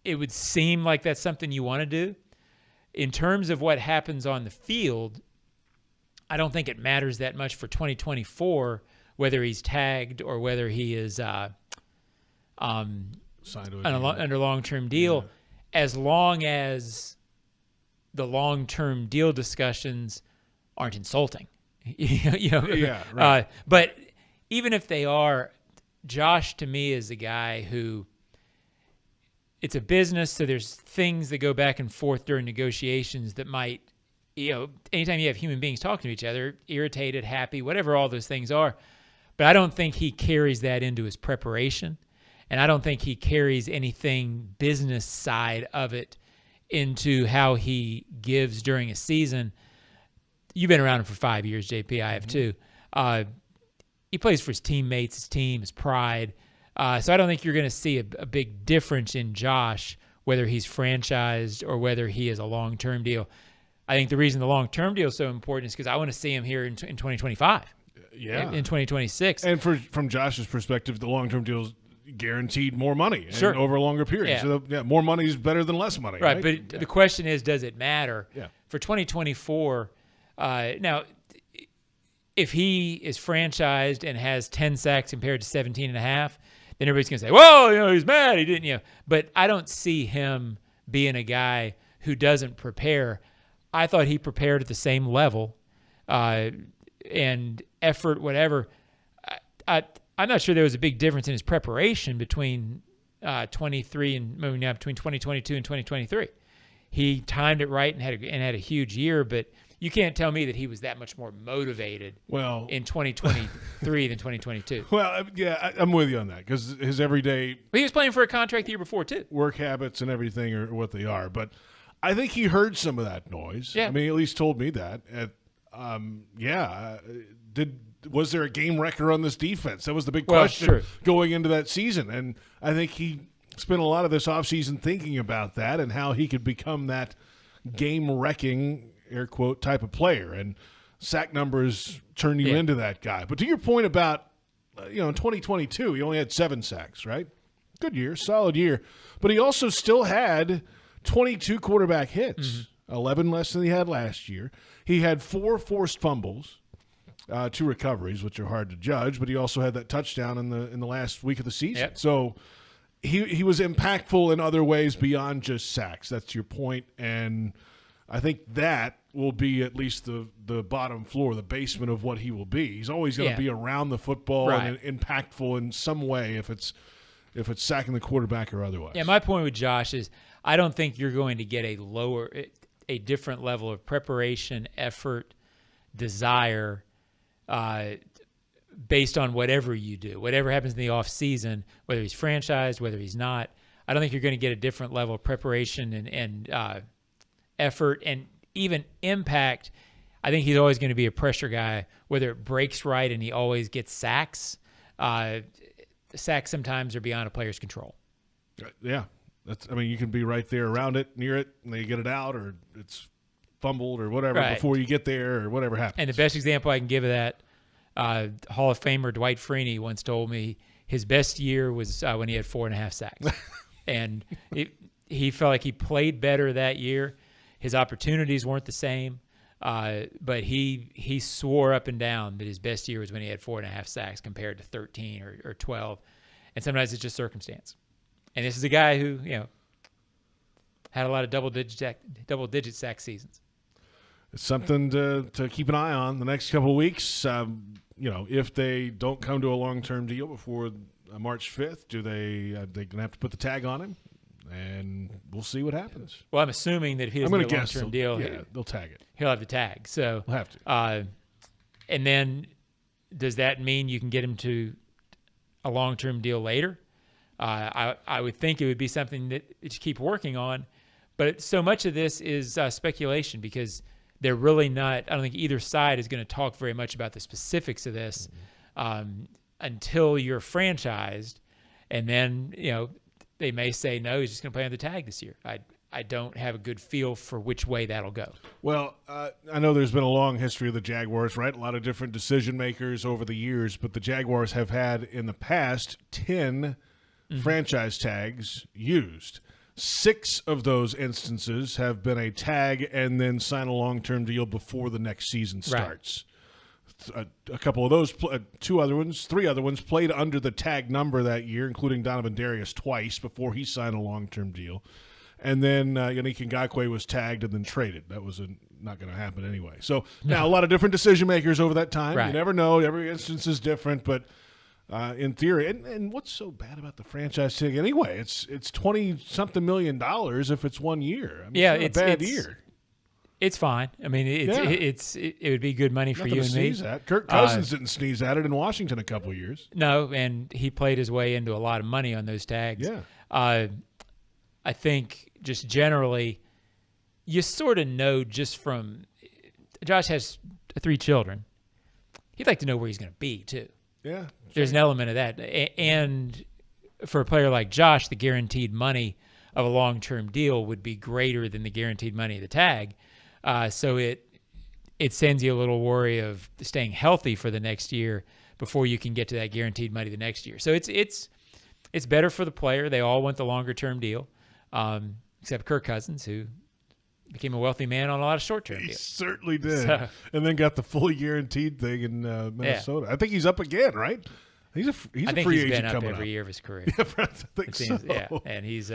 S3: it would seem like that's something you want to do. In terms of what happens on the field, I don't think it matters that much for 2024, whether he's tagged or whether he is under long-term deal, as long as the long-term deal discussions aren't insulting. Right. But even if they are, Josh to me is a guy who it's a business, so there's things that go back and forth during negotiations that might, anytime you have human beings talking to each other, irritated, happy, whatever all those things are. But I don't think he carries that into his preparation, and I don't think he carries anything business side of it into how he gives during a season. You've been around him for 5 years, JP. I have too. He plays for his teammates, his team, his pride. So I don't think you're going to see a big difference in Josh, whether he's franchised or whether he is a long-term deal. I think the reason the long-term deal is so important is because I want to see him here in 2025.
S2: Yeah.
S3: In 2026.
S2: And from Josh's perspective, the long-term deal is guaranteed more money over a longer period.
S3: Yeah.
S2: So, more money is better than less money.
S3: Right, but the question is, does it matter?
S2: Yeah.
S3: For 2024, now, if he is franchised and has 10 sacks compared to 17 and a half, then everybody's going to say, well, he's mad. He didn't, But I don't see him being a guy who doesn't prepare. I thought he prepared at the same level and effort, whatever. I'm not sure there was a big difference in his preparation between 23 and moving now between 2022 and 2023. He timed it right and had a huge year, but you can't tell me that he was that much more motivated in 2023 than 2022.
S2: Well, yeah, I'm with you on that because his everyday
S3: – But he was playing for a contract the year before too.
S2: Work habits and everything are what they are. But I think he heard some of that noise.
S3: Yeah.
S2: I mean, he at least told me that. Was there a game wrecker on this defense? That was the big question going into that season. And I think he spent a lot of this offseason thinking about that and how he could become that game-wrecking, air quote, type of player. And sack numbers turn you into that guy. But to your point about, in 2022, he only had 7 sacks, right? Good year, solid year. But he also still had 22 quarterback hits, 11 less than he had last year. He had 4 forced fumbles. 2 recoveries, which are hard to judge, but he also had that touchdown in the last week of the season.
S3: Yep.
S2: So he was impactful in other ways beyond just sacks. That's your point, and I think that will be at least the bottom floor, the basement of what he will be. He's always going to be around the football and impactful in some way if it's sacking the quarterback or otherwise.
S3: Yeah, my point with Josh is I don't think you're going to get a different level of preparation, effort, desire based on whatever you do, whatever happens in the off season, whether he's franchised, whether he's not. I don't think you're going to get a different level of preparation and effort and even impact. I think he's always going to be a pressure guy, whether it breaks right and he always gets sacks. Sacks sometimes are beyond a player's control.
S2: Yeah. You can be right there around it, near it, and they get it out, or it's fumbled or whatever before you get there or whatever happens.
S3: And the best example I can give of that, Hall of Famer Dwight Freeney once told me his best year was when he had 4.5 sacks. And he felt like he played better that year. His opportunities weren't the same, but he swore up and down that his best year was when he had 4.5 sacks compared to 13 or 12. And sometimes it's just circumstance. And this is a guy who, had a lot of double-digit sack seasons.
S2: It's something to keep an eye on the next couple of weeks. If they don't come to a long-term deal before March 5th, they going to have to put the tag on him? And we'll see what happens.
S3: Well, I'm assuming that if he doesn't get a long-term deal,
S2: they'll tag it.
S3: He'll have the tag. So
S2: we'll have to.
S3: And then does that mean you can get him to a long-term deal later? I would think it would be something that you should keep working on. But so much of this is speculation because they're really not – I don't think either side is going to talk very much about the specifics of this until you're franchised. And then, they may say, no, he's just going to play on the tag this year. I don't have a good feel for which way that'll go.
S2: Well, I know there's been a long history of the Jaguars, right? A lot of different decision makers over the years, but the Jaguars have had in the past 10 franchise tags used. 6 of those instances have been a tag and then sign a long-term deal before the next season starts. Right. A couple of those, 3 other ones played under the tag number that year, including Donovan Darius twice before he signed a long-term deal. And then Yannick Ngakoue was tagged and then traded. That was not going to happen anyway. So now a lot of different decision makers over that time. Right. You never know. Every instance is different, but in theory. And what's so bad about the franchise tag anyway? It's $20-something million if it's 1 year. I mean, it's not a bad year.
S3: It's fine. I mean, it would be good money for you and me.
S2: At. Kirk Cousins didn't sneeze at it in Washington a couple of years.
S3: No, and he played his way into a lot of money on those tags.
S2: Yeah.
S3: I think just generally, you sort of know just from Josh has 3 children. He'd like to know where he's going to be too.
S2: Yeah.
S3: There's an element of that, and for a player like Josh, the guaranteed money of a long-term deal would be greater than the guaranteed money of the tag. So it sends you a little worry of staying healthy for the next year before you can get to that guaranteed money the next year. So it's better for the player. They all want the longer-term deal, except Kirk Cousins, who became a wealthy man on a lot of short-term deals.
S2: He certainly did, and then got the fully guaranteed thing in Minnesota. Yeah. I think he's up again, right? He's a free agent coming up.
S3: I think he's been up every year of his career.
S2: Yeah, I think so.
S3: Yeah, and he's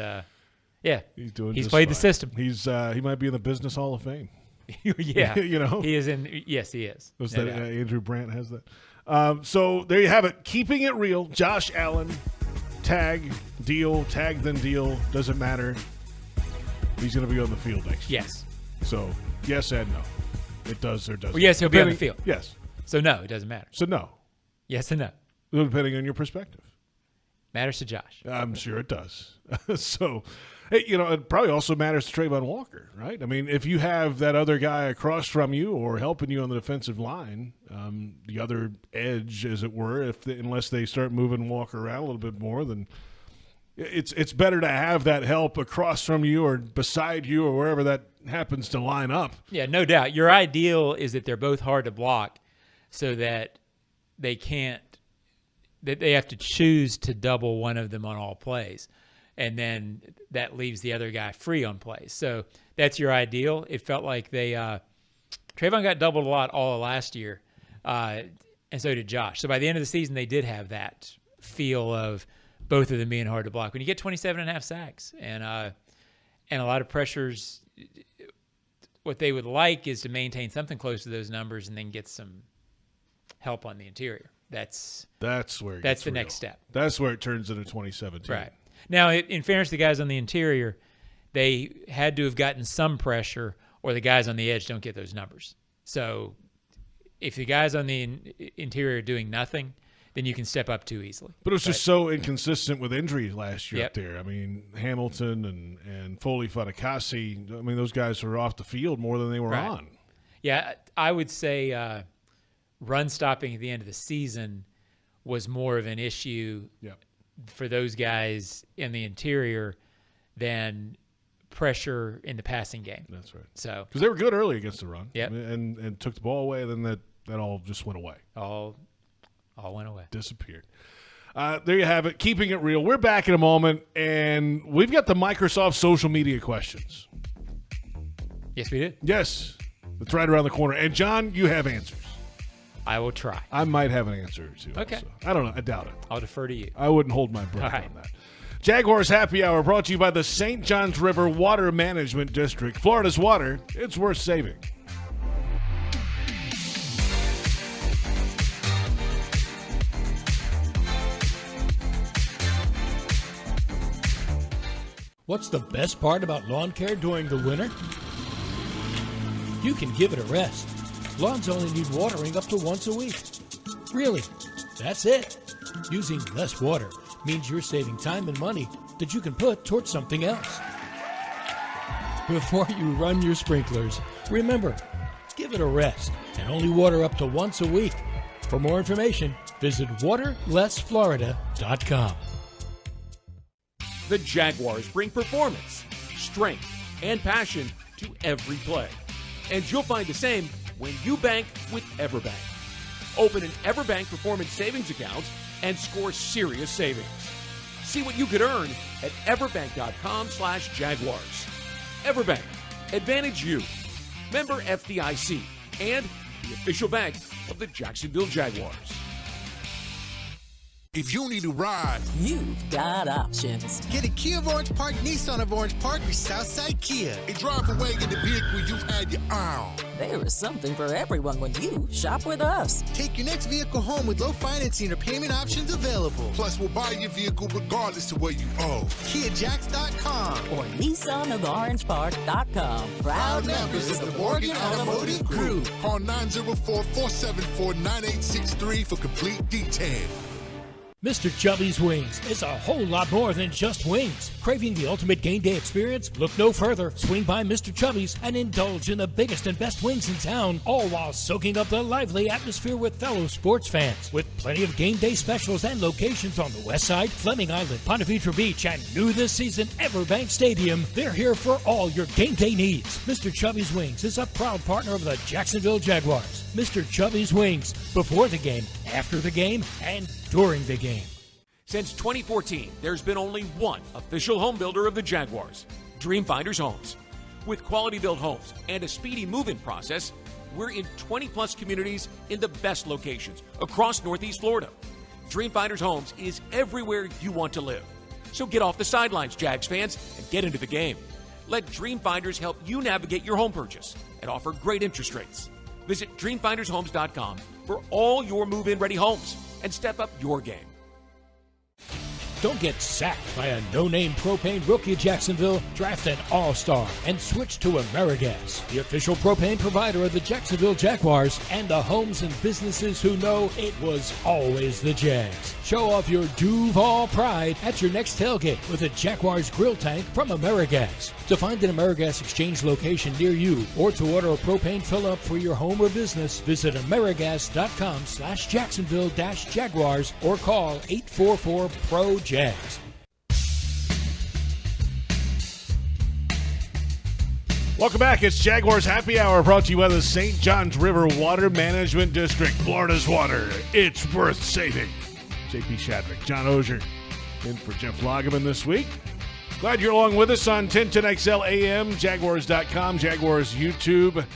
S2: doing.
S3: He's played
S2: fine.
S3: the system.
S2: He might be in the Business Hall of Fame.
S3: Yeah,
S2: he
S3: is in. Yes, he is.
S2: Was that Andrew Brandt has that? So there you have it. Keeping it real. Josh Allen, tag then deal. Doesn't matter. He's going to be on the field next year.
S3: Yes.
S2: So yes and no. It does or doesn't.
S3: Well, yes, he'll be on the field.
S2: Yes.
S3: So no, it doesn't matter.
S2: So no.
S3: Yes and no.
S2: Depending on your perspective.
S3: Matters to Josh.
S2: I'm sure it does. So, hey, it probably also matters to Trayvon Walker, right? I mean, if you have that other guy across from you or helping you on the defensive line, the other edge, as it were, unless they start moving Walker around a little bit more, then it's better to have that help across from you or beside you or wherever that happens to line up.
S3: Yeah, no doubt. Your ideal is that they're both hard to block so that they have to choose to double one of them on all plays. And then that leaves the other guy free on plays. So that's your ideal. It felt like Trayvon got doubled a lot all of last year, and so did Josh. So by the end of the season, they did have that feel of both of them being hard to block. When you get 27.5 sacks and a lot of pressures, what they would like is to maintain something close to those numbers and then get some help on the interior. That's
S2: where
S3: that's the next step.
S2: That's where it turns into 2017.
S3: Right. Now, in fairness to the guys on the interior, they had to have gotten some pressure, or the guys on the edge don't get those numbers. So if the guys on the interior are doing nothing, then you can step up too easily.
S2: But it was just so inconsistent with injuries last year
S3: Yep.
S2: up there. I mean, Hamilton and Foley Fatukasi, I mean, those guys were off the field more than they were
S3: Right.
S2: on.
S3: Yeah, I would say run stopping at the end of the season was more of an issue for those guys in the interior than pressure in the passing game.
S2: That's right.
S3: So
S2: because they were good early against the run,
S3: Yep.
S2: and took the ball away, and then that all just went away.
S3: All went away.
S2: Disappeared. There you have it. Keeping it real. We're back in a moment, and we've got the Microsoft social media questions.
S3: Yes, we did.
S2: Yes. It's right around the corner. And, John, you have answers.
S3: I will try.
S2: I might have an answer or two.
S3: Okay.
S2: Also. I don't know. I doubt it.
S3: I'll defer to you.
S2: I wouldn't hold my breath
S3: All right.
S2: on that. Jaguars Happy Hour brought to you by the St. Johns River Water Management District. Florida's water, it's worth saving.
S1: What's the best part about lawn care during the winter? You can give it a rest. Lawns only need watering up to once a week. Really, that's it. Using less water means you're saving time and money that you can put towards something else. Before you run your sprinklers, remember, give it a rest and only water up to once a week. For more information, visit waterlessflorida.com.
S10: The Jaguars bring performance, strength, and passion to every play. And you'll find the same when you bank with EverBank. Open an EverBank Performance Savings account and score serious savings. See what you could earn at everbank.com/Jaguars. EverBank, Advantage You. Member FDIC and the official bank of the Jacksonville Jaguars.
S8: If you need a ride,
S7: You've got options.
S8: get a Kia of Orange Park, Nissan of Orange Park, or Southside Kia, and drive away in the vehicle you've had your eye on.
S7: There is something for everyone when you shop with us.
S8: Take your next vehicle home with low financing or payment options available. Plus, we'll buy your vehicle regardless of what you owe. KiaJax.com.
S7: Or NissanOfOrangePark.com.
S8: Proud members of the Morgan Automotive Group. Call 904-474-9863 for complete details.
S1: Mr. Chubby's Wings is a whole lot more than just wings. Craving the ultimate game day experience? Look no further. Swing by Mr. Chubby's and indulge in the biggest and best wings in town, all while soaking up the lively atmosphere with fellow sports fans. With plenty of game day specials and locations on the West Side, Fleming Island, Ponte Vedra Beach, and new this season, Everbank Stadium, they're here for all your game day needs. Mr. Chubby's Wings is a proud partner of the Jacksonville Jaguars. Mr. Chubby's Wings, before the game, after the game, and during the game.
S10: Since 2014, there's been only one official home builder of the Jaguars, Dreamfinders Homes. With quality-built homes and a speedy move-in process, we're in 20-plus communities in the best locations across Northeast Florida. Dreamfinders Homes is everywhere you want to live. So get off the sidelines, Jags fans, and get into the game. Let Dreamfinders help you navigate your home purchase and offer great interest rates. Visit DreamfindersHomes.com for all your move-in ready homes and step up your game.
S1: Don't get sacked by a no-name propane rookie at Jacksonville. Draft an all-star and switch to AmeriGas, the official propane provider of the Jacksonville Jaguars and the homes and businesses who know it was always the Jags. Show off your Duval pride at your next tailgate with a Jaguars grill tank from AmeriGas. To find an AmeriGas exchange location near you or to order a propane fill-up for your home or business, visit AmeriGas.com/Jacksonville-Jaguars or call 844-PRO-JAGS.
S2: Welcome back. It's Jaguars Happy Hour brought to you by the St. Johns River Water Management District. Florida's water. It's worth saving. JP Shadrick, John Oehser in for Jeff Lageman this week. Glad you're along with us on 1010XL AM, Jaguars.com, Jaguars YouTube.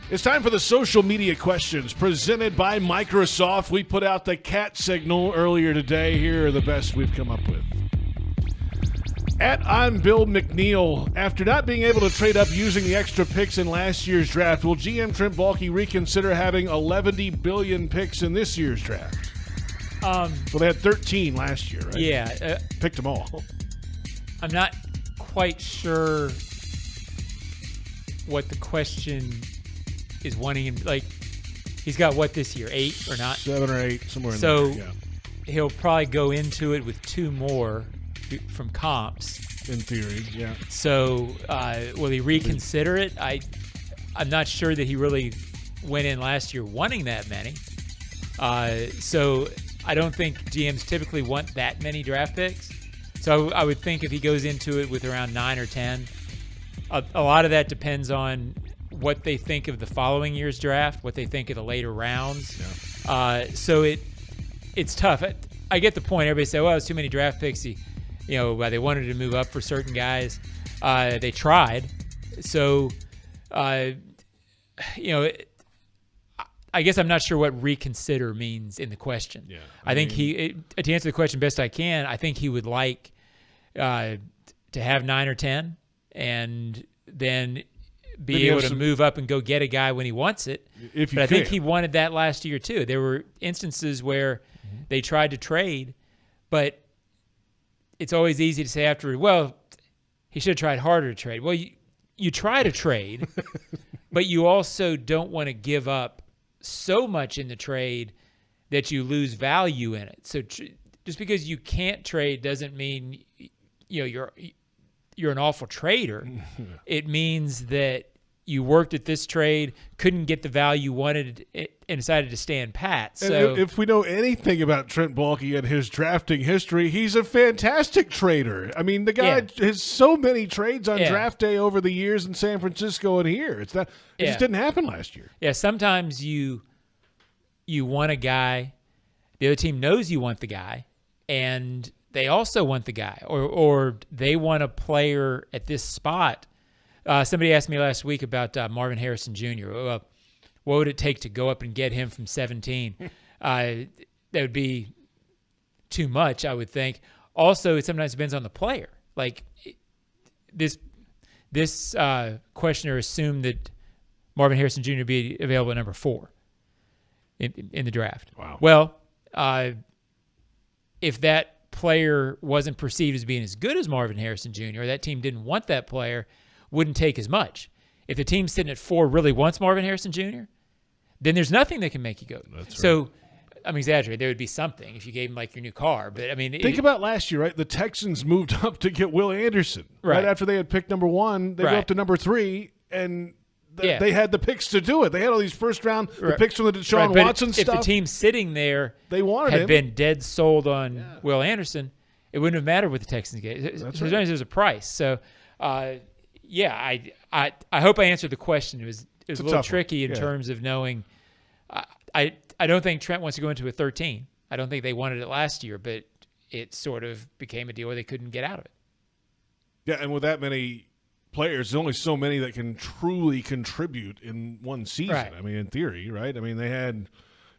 S2: It's time for the social media questions presented by Microsoft. We put out the cat signal earlier today. Here are the best we've come up with. I'm Bill McNeil. After not being able to trade up using the extra picks in last year's draft, will GM Trent Baalke reconsider having 11 billion picks in this year's draft? Well, they had 13 last year, right?
S3: Yeah.
S2: Picked them all.
S3: I'm not quite sure what the question is wanting him. Like, he's got what this year? 8 or not?
S2: 7 or 8, somewhere in
S3: there.
S2: So
S3: he'll probably go into it with 2 more from comps.
S2: In theory, yeah.
S3: So will he reconsider it? I'm not sure that he really went in last year wanting that many. So I don't think GMs typically want that many draft picks. So I would think if he goes into it with around 9 or 10, a lot of that depends on what they think of the following year's draft, what they think of the later rounds. Yeah. So it's tough. I get the point. Everybody say, well, it's too many draft picks. They wanted to move up for certain guys. They tried. So, I guess I'm not sure what reconsider means in the question. Yeah, I think to answer the question best I can, I think he would like to have 9 or 10 and then be able to move up and go get a guy when he wants it. But I think he wanted that last year too. There were instances where they tried to trade, but it's always easy to say afterward, well, he should have tried harder to trade. Well, you try to trade, but you also don't want to give up so much in the trade that you lose value in it. So just because you can't trade doesn't mean you're an awful trader. It means that you worked at this trade, couldn't get the value you wanted, and decided to stand pat. So,
S2: and if we know anything about Trent Baalke and his drafting history, he's a fantastic trader. I mean, the guy has so many trades on draft day over the years in San Francisco and here. It just didn't happen last year.
S3: Yeah, sometimes you want a guy, the other team knows you want the guy, and they also want the guy, or they want a player at this spot. Somebody asked me last week about Marvin Harrison Jr. What would it take to go up and get him from 17? that would be too much, I would think. Also, it sometimes depends on the player. Like this questioner assumed that Marvin Harrison Jr. would be available at number 4 in the draft.
S2: Wow.
S3: Well, if that player wasn't perceived as being as good as Marvin Harrison Jr., or that team didn't want that player, wouldn't take as much. If the team sitting at 4 really wants Marvin Harrison Jr., then there's nothing that can make you go.
S2: That's
S3: so,
S2: right.
S3: I'm exaggerating. There would be something if you gave him like your new car. But I mean,
S2: think about last year, right? The Texans moved up to get Will Anderson. Right after they had picked number 1, they go up to number 3, and they had the picks to do it. They had all these first-round picks from the Deshaun Watson stuff.
S3: If the team sitting there had been dead sold on Will Anderson, it wouldn't have mattered what the Texans gave. As long as there's a price. So, I hope I answered the question. It was a little tricky in terms of knowing. I don't think Trent wants to go into a 13. I don't think they wanted it last year, but it sort of became a deal where they couldn't get out of it.
S2: Yeah, and with that many players, there's only so many that can truly contribute in one season.
S3: Right.
S2: I mean, in theory, right? I mean, they had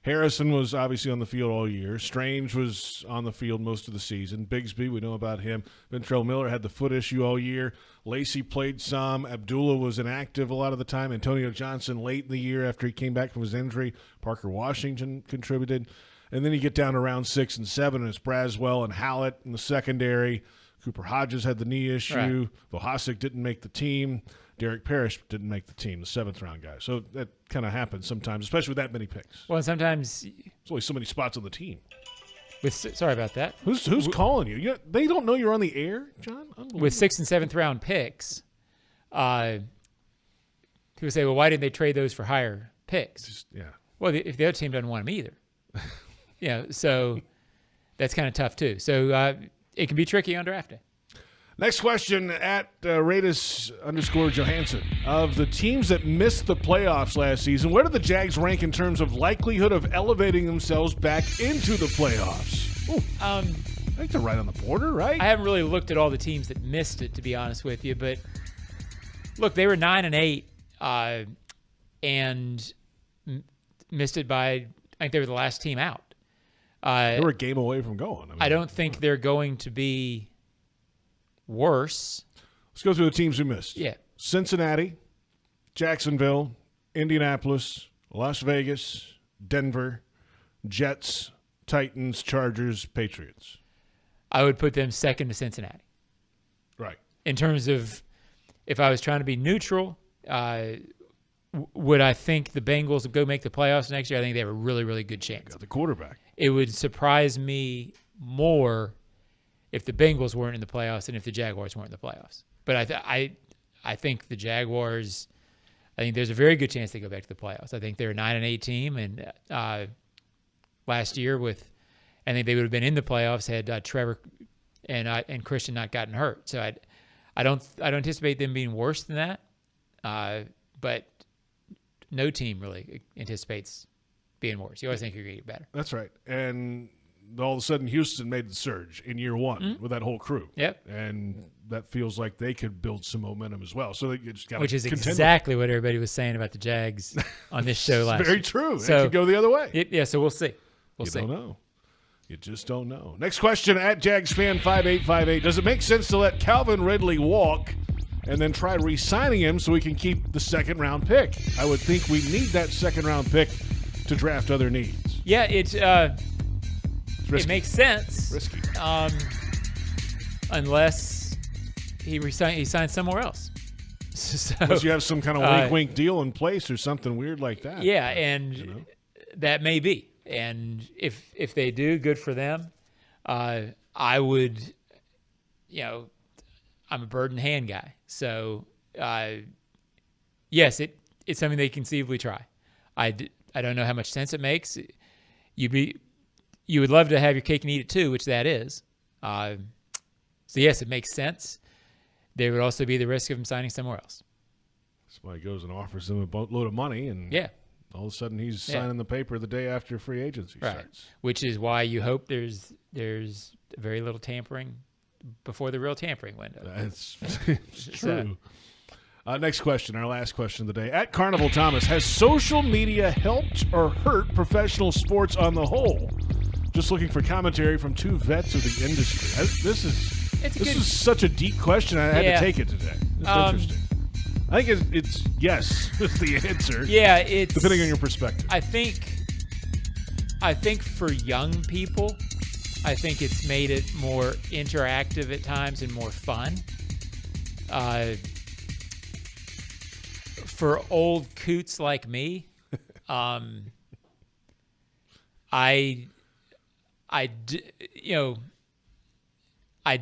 S2: Harrison was obviously on the field all year. Strange was on the field most of the season. Bigsby, we know about him. Ventrell Miller had the foot issue all year. Lacey played some. Abdullah was inactive a lot of the time. Antonio Johnson late in the year after he came back from his injury. Parker Washington contributed. And then you get down to round 6 and 7, and it's Braswell and Hallett in the secondary. Cooper Hodges had the knee issue. Vohasek didn't make the team. Derek Parrish didn't make the team, the 7th-round guy. So that kind of happens sometimes, especially with that many picks.
S3: Well, sometimes
S2: there's only so many spots on the team.
S3: Sorry about that.
S2: Who's calling you? They don't know you're on the air, John?
S3: With 6th and 7th-round picks, people say, well, why didn't they trade those for higher picks? Well, if the other team doesn't want them either. So that's kind of tough too. So it can be tricky on draft day.
S2: Next question at Radis_Johansson. Of the teams that missed the playoffs last season, where did the Jags rank in terms of likelihood of elevating themselves back into the playoffs? I think they're right on the border, right?
S3: I haven't really looked at all the teams that missed it, to be honest with you. But, look, they were 9-8 and missed it by, I think they were the last team out.
S2: They were a game away from going.
S3: I don't think they're going to be worse.
S2: Let's go through the teams who missed.
S3: Yeah.
S2: Cincinnati, Jacksonville, Indianapolis, Las Vegas, Denver, Jets, Titans, Chargers, Patriots.
S3: I would put them second to Cincinnati.
S2: Right.
S3: In terms of, if I was trying to be neutral, would I think the Bengals would go make the playoffs next year? I think they have a really, really good chance.
S2: Got the quarterback.
S3: It would surprise me more if the Bengals weren't in the playoffs than if the Jaguars weren't in the playoffs. But I think the Jaguars, I think there's a very good chance they go back to the playoffs. I think they're a 9-8 team, and last year I think they would have been in the playoffs had Trevor and Christian not gotten hurt. So I don't anticipate them being worse than that. But no team really anticipates being worse. You always think you're going to get better.
S2: That's right. And all of a sudden, Houston made the surge in year 1 with that whole crew.
S3: Yep.
S2: And that feels like they could build some momentum as well. So they just got
S3: Which is exactly what everybody was saying about the Jags on this show last year.
S2: Very true.
S3: So,
S2: it could go the other way.
S3: Yeah, so we'll see.
S2: You don't know. You just don't know. Next question at JagsFan5858. Does it make sense to let Calvin Ridley walk and then try re-signing him so we can keep the 2nd-round pick? I would think we need that 2nd-round pick to draft other needs.
S3: Yeah, it makes sense.
S2: Risky.
S3: Unless he signs somewhere else. So,
S2: unless you have some kind of wink deal in place or something weird like that.
S3: Yeah, and that may be. And if they do, good for them. I would, I'm a bird in hand guy. So, yes, it's something they conceivably try. I don't know how much sense it makes. You would love to have your cake and eat it too, which that is. So, yes, it makes sense. There would also be the risk of him signing somewhere else.
S2: Somebody goes and offers him a boatload of money, and all of a sudden he's signing the paper the day after free agency starts.
S3: Which is why you hope there's very little tampering before the real tampering window.
S2: That's true. Next question, our last question of the day. At Carnival Thomas, has social media helped or hurt professional sports on the whole? Just looking for commentary from two vets of the industry. This is such a deep question. I had to take it today. It's interesting. I think it's yes is the answer.
S3: Yeah, it's
S2: depending on your perspective.
S3: I think for young people, I think it's made it more interactive at times and more fun. For old coots like me, I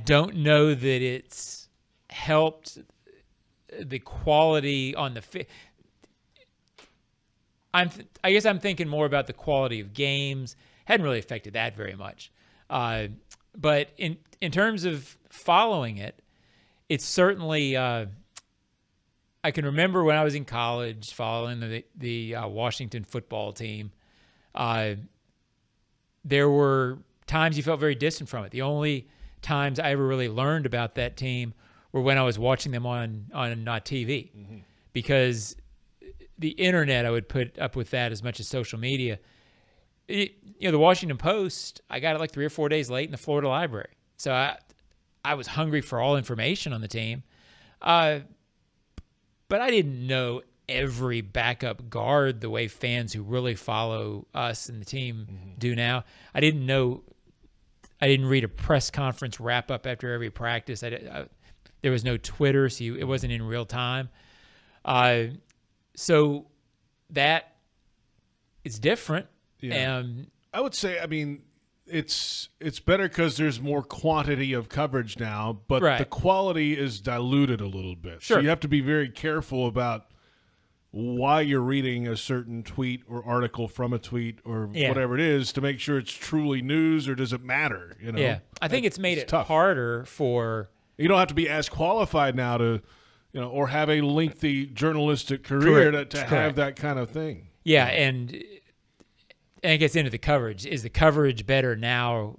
S3: don't know that it's helped the quality on the I guess I'm thinking more about the quality of games. Hadn't really affected that very much. But in terms of following it, it's certainly I can remember when I was in college following the Washington football team. There were times you felt very distant from it. The only times I ever really learned about that team were when I was watching them on TV, because the internet, I would put up with that as much as social media. The Washington Post, I got it like 3 or 4 days late in the Florida library. So I was hungry for all information on the team. But I didn't know every backup guard the way fans who really follow us and the team do now. I didn't read a press conference wrap-up after every practice. There was no Twitter, so it wasn't in real time. So that is different.
S2: Yeah. I would say, it's better because there's more quantity of coverage now, but the quality is diluted a little bit.
S3: Sure.
S2: So you have to be very careful about why you're reading a certain tweet or article from a tweet or whatever it is to make sure it's truly news, or does it matter?
S3: Yeah, I think it's made it tough. Harder for.
S2: You don't have to be as qualified now to, or have a lengthy journalistic career to have that kind of thing.
S3: Yeah, and it gets into the coverage. Is the coverage better now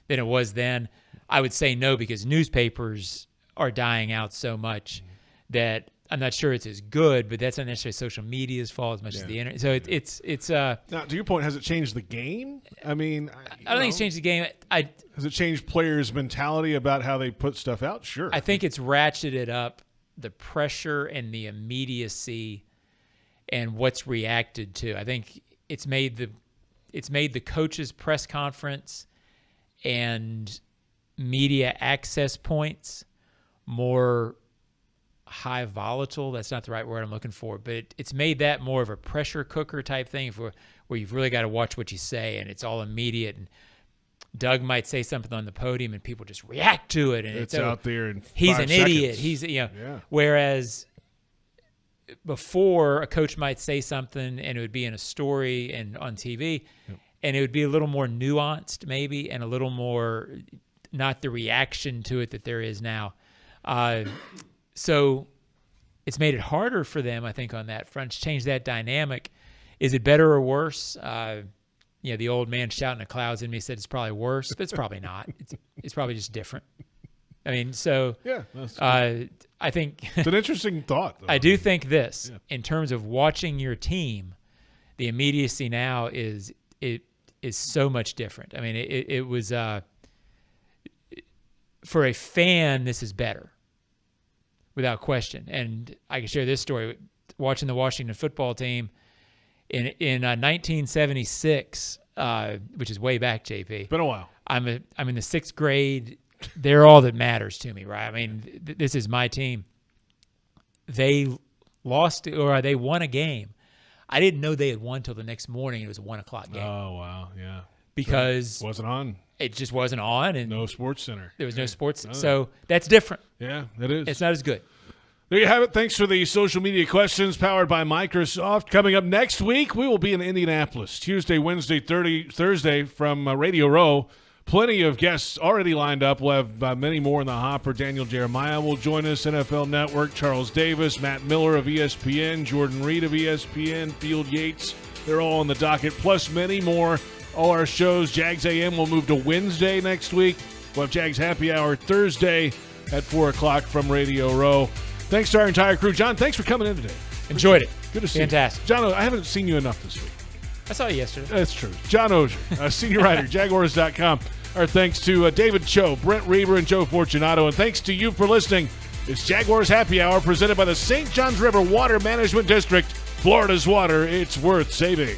S3: than it was then? I would say no, because newspapers are dying out so much that I'm not sure it's as good, but that's not necessarily social media's fault as much as the internet. So it's now,
S2: to your point, has it changed the game? I don't
S3: think it's changed the game.
S2: Has it changed players' mentality about how they put stuff out? Sure.
S3: I think it's ratcheted up the pressure and the immediacy and what's reacted to. I think it's made the coaches' press conference and media access points more high volatile. That's not the right word I'm looking for, but it's made that more of a pressure cooker type thing where you've really got to watch what you say, and it's all immediate. And Doug might say something on the podium and people just react to it, and
S2: it's out there in 5
S3: he's an
S2: seconds.
S3: idiot. He's Whereas before, a coach might say something and it would be in a story and on TV, and it would be a little more nuanced maybe, and a little more not the reaction to it that there is now. So it's made it harder for them, I think, on that front. It's changed that dynamic. Is it better or worse? The old man shouting at clouds in me said it's probably worse, but it's probably not. It's probably just different. I think
S2: it's an interesting thought, though.
S3: I do think this, in terms of watching your team, the immediacy now is so much different. It was for a fan, this is better, without question. And I can share this story. Watching the Washington football team in 1976, which is way back, JP.
S2: Been a while.
S3: I'm in the 6th grade. They're all that matters to me, right? This is my team. They lost, or they won a game. I didn't know they had won till the next morning. It was a 1:00 game.
S2: Oh, wow, yeah.
S3: Because
S2: it wasn't on.
S3: It just wasn't on, and
S2: no Sports Center.
S3: There was no Sports, so that's different.
S2: Yeah, that is.
S3: It's not as good.
S2: There you have it. Thanks for the social media questions powered by Microsoft. Coming up next week, we will be in Indianapolis Tuesday, Wednesday, Thursday from Radio Row. Plenty of guests already lined up. We'll have many more in the hopper. Daniel Jeremiah will join us, NFL Network, Charles Davis, Matt Miller of ESPN, Jordan Reed of ESPN, Field Yates. They're all on the docket, plus many more. All our shows, Jags AM will move to Wednesday next week. We'll have Jags Happy Hour Thursday at 4 o'clock from Radio Row. Thanks to our entire crew. John, thanks for coming in today.
S3: Enjoyed it.
S2: Good to see
S3: you. Fantastic.
S2: John, I haven't seen you enough this week.
S3: I saw you yesterday.
S2: That's true. John Oehser, senior writer, Jaguars.com. Our thanks to David Cho, Brent Reber, and Joe Fortunato. And thanks to you for listening. It's Jaguars Happy Hour presented by the St. Johns River Water Management District. Florida's water, it's worth saving.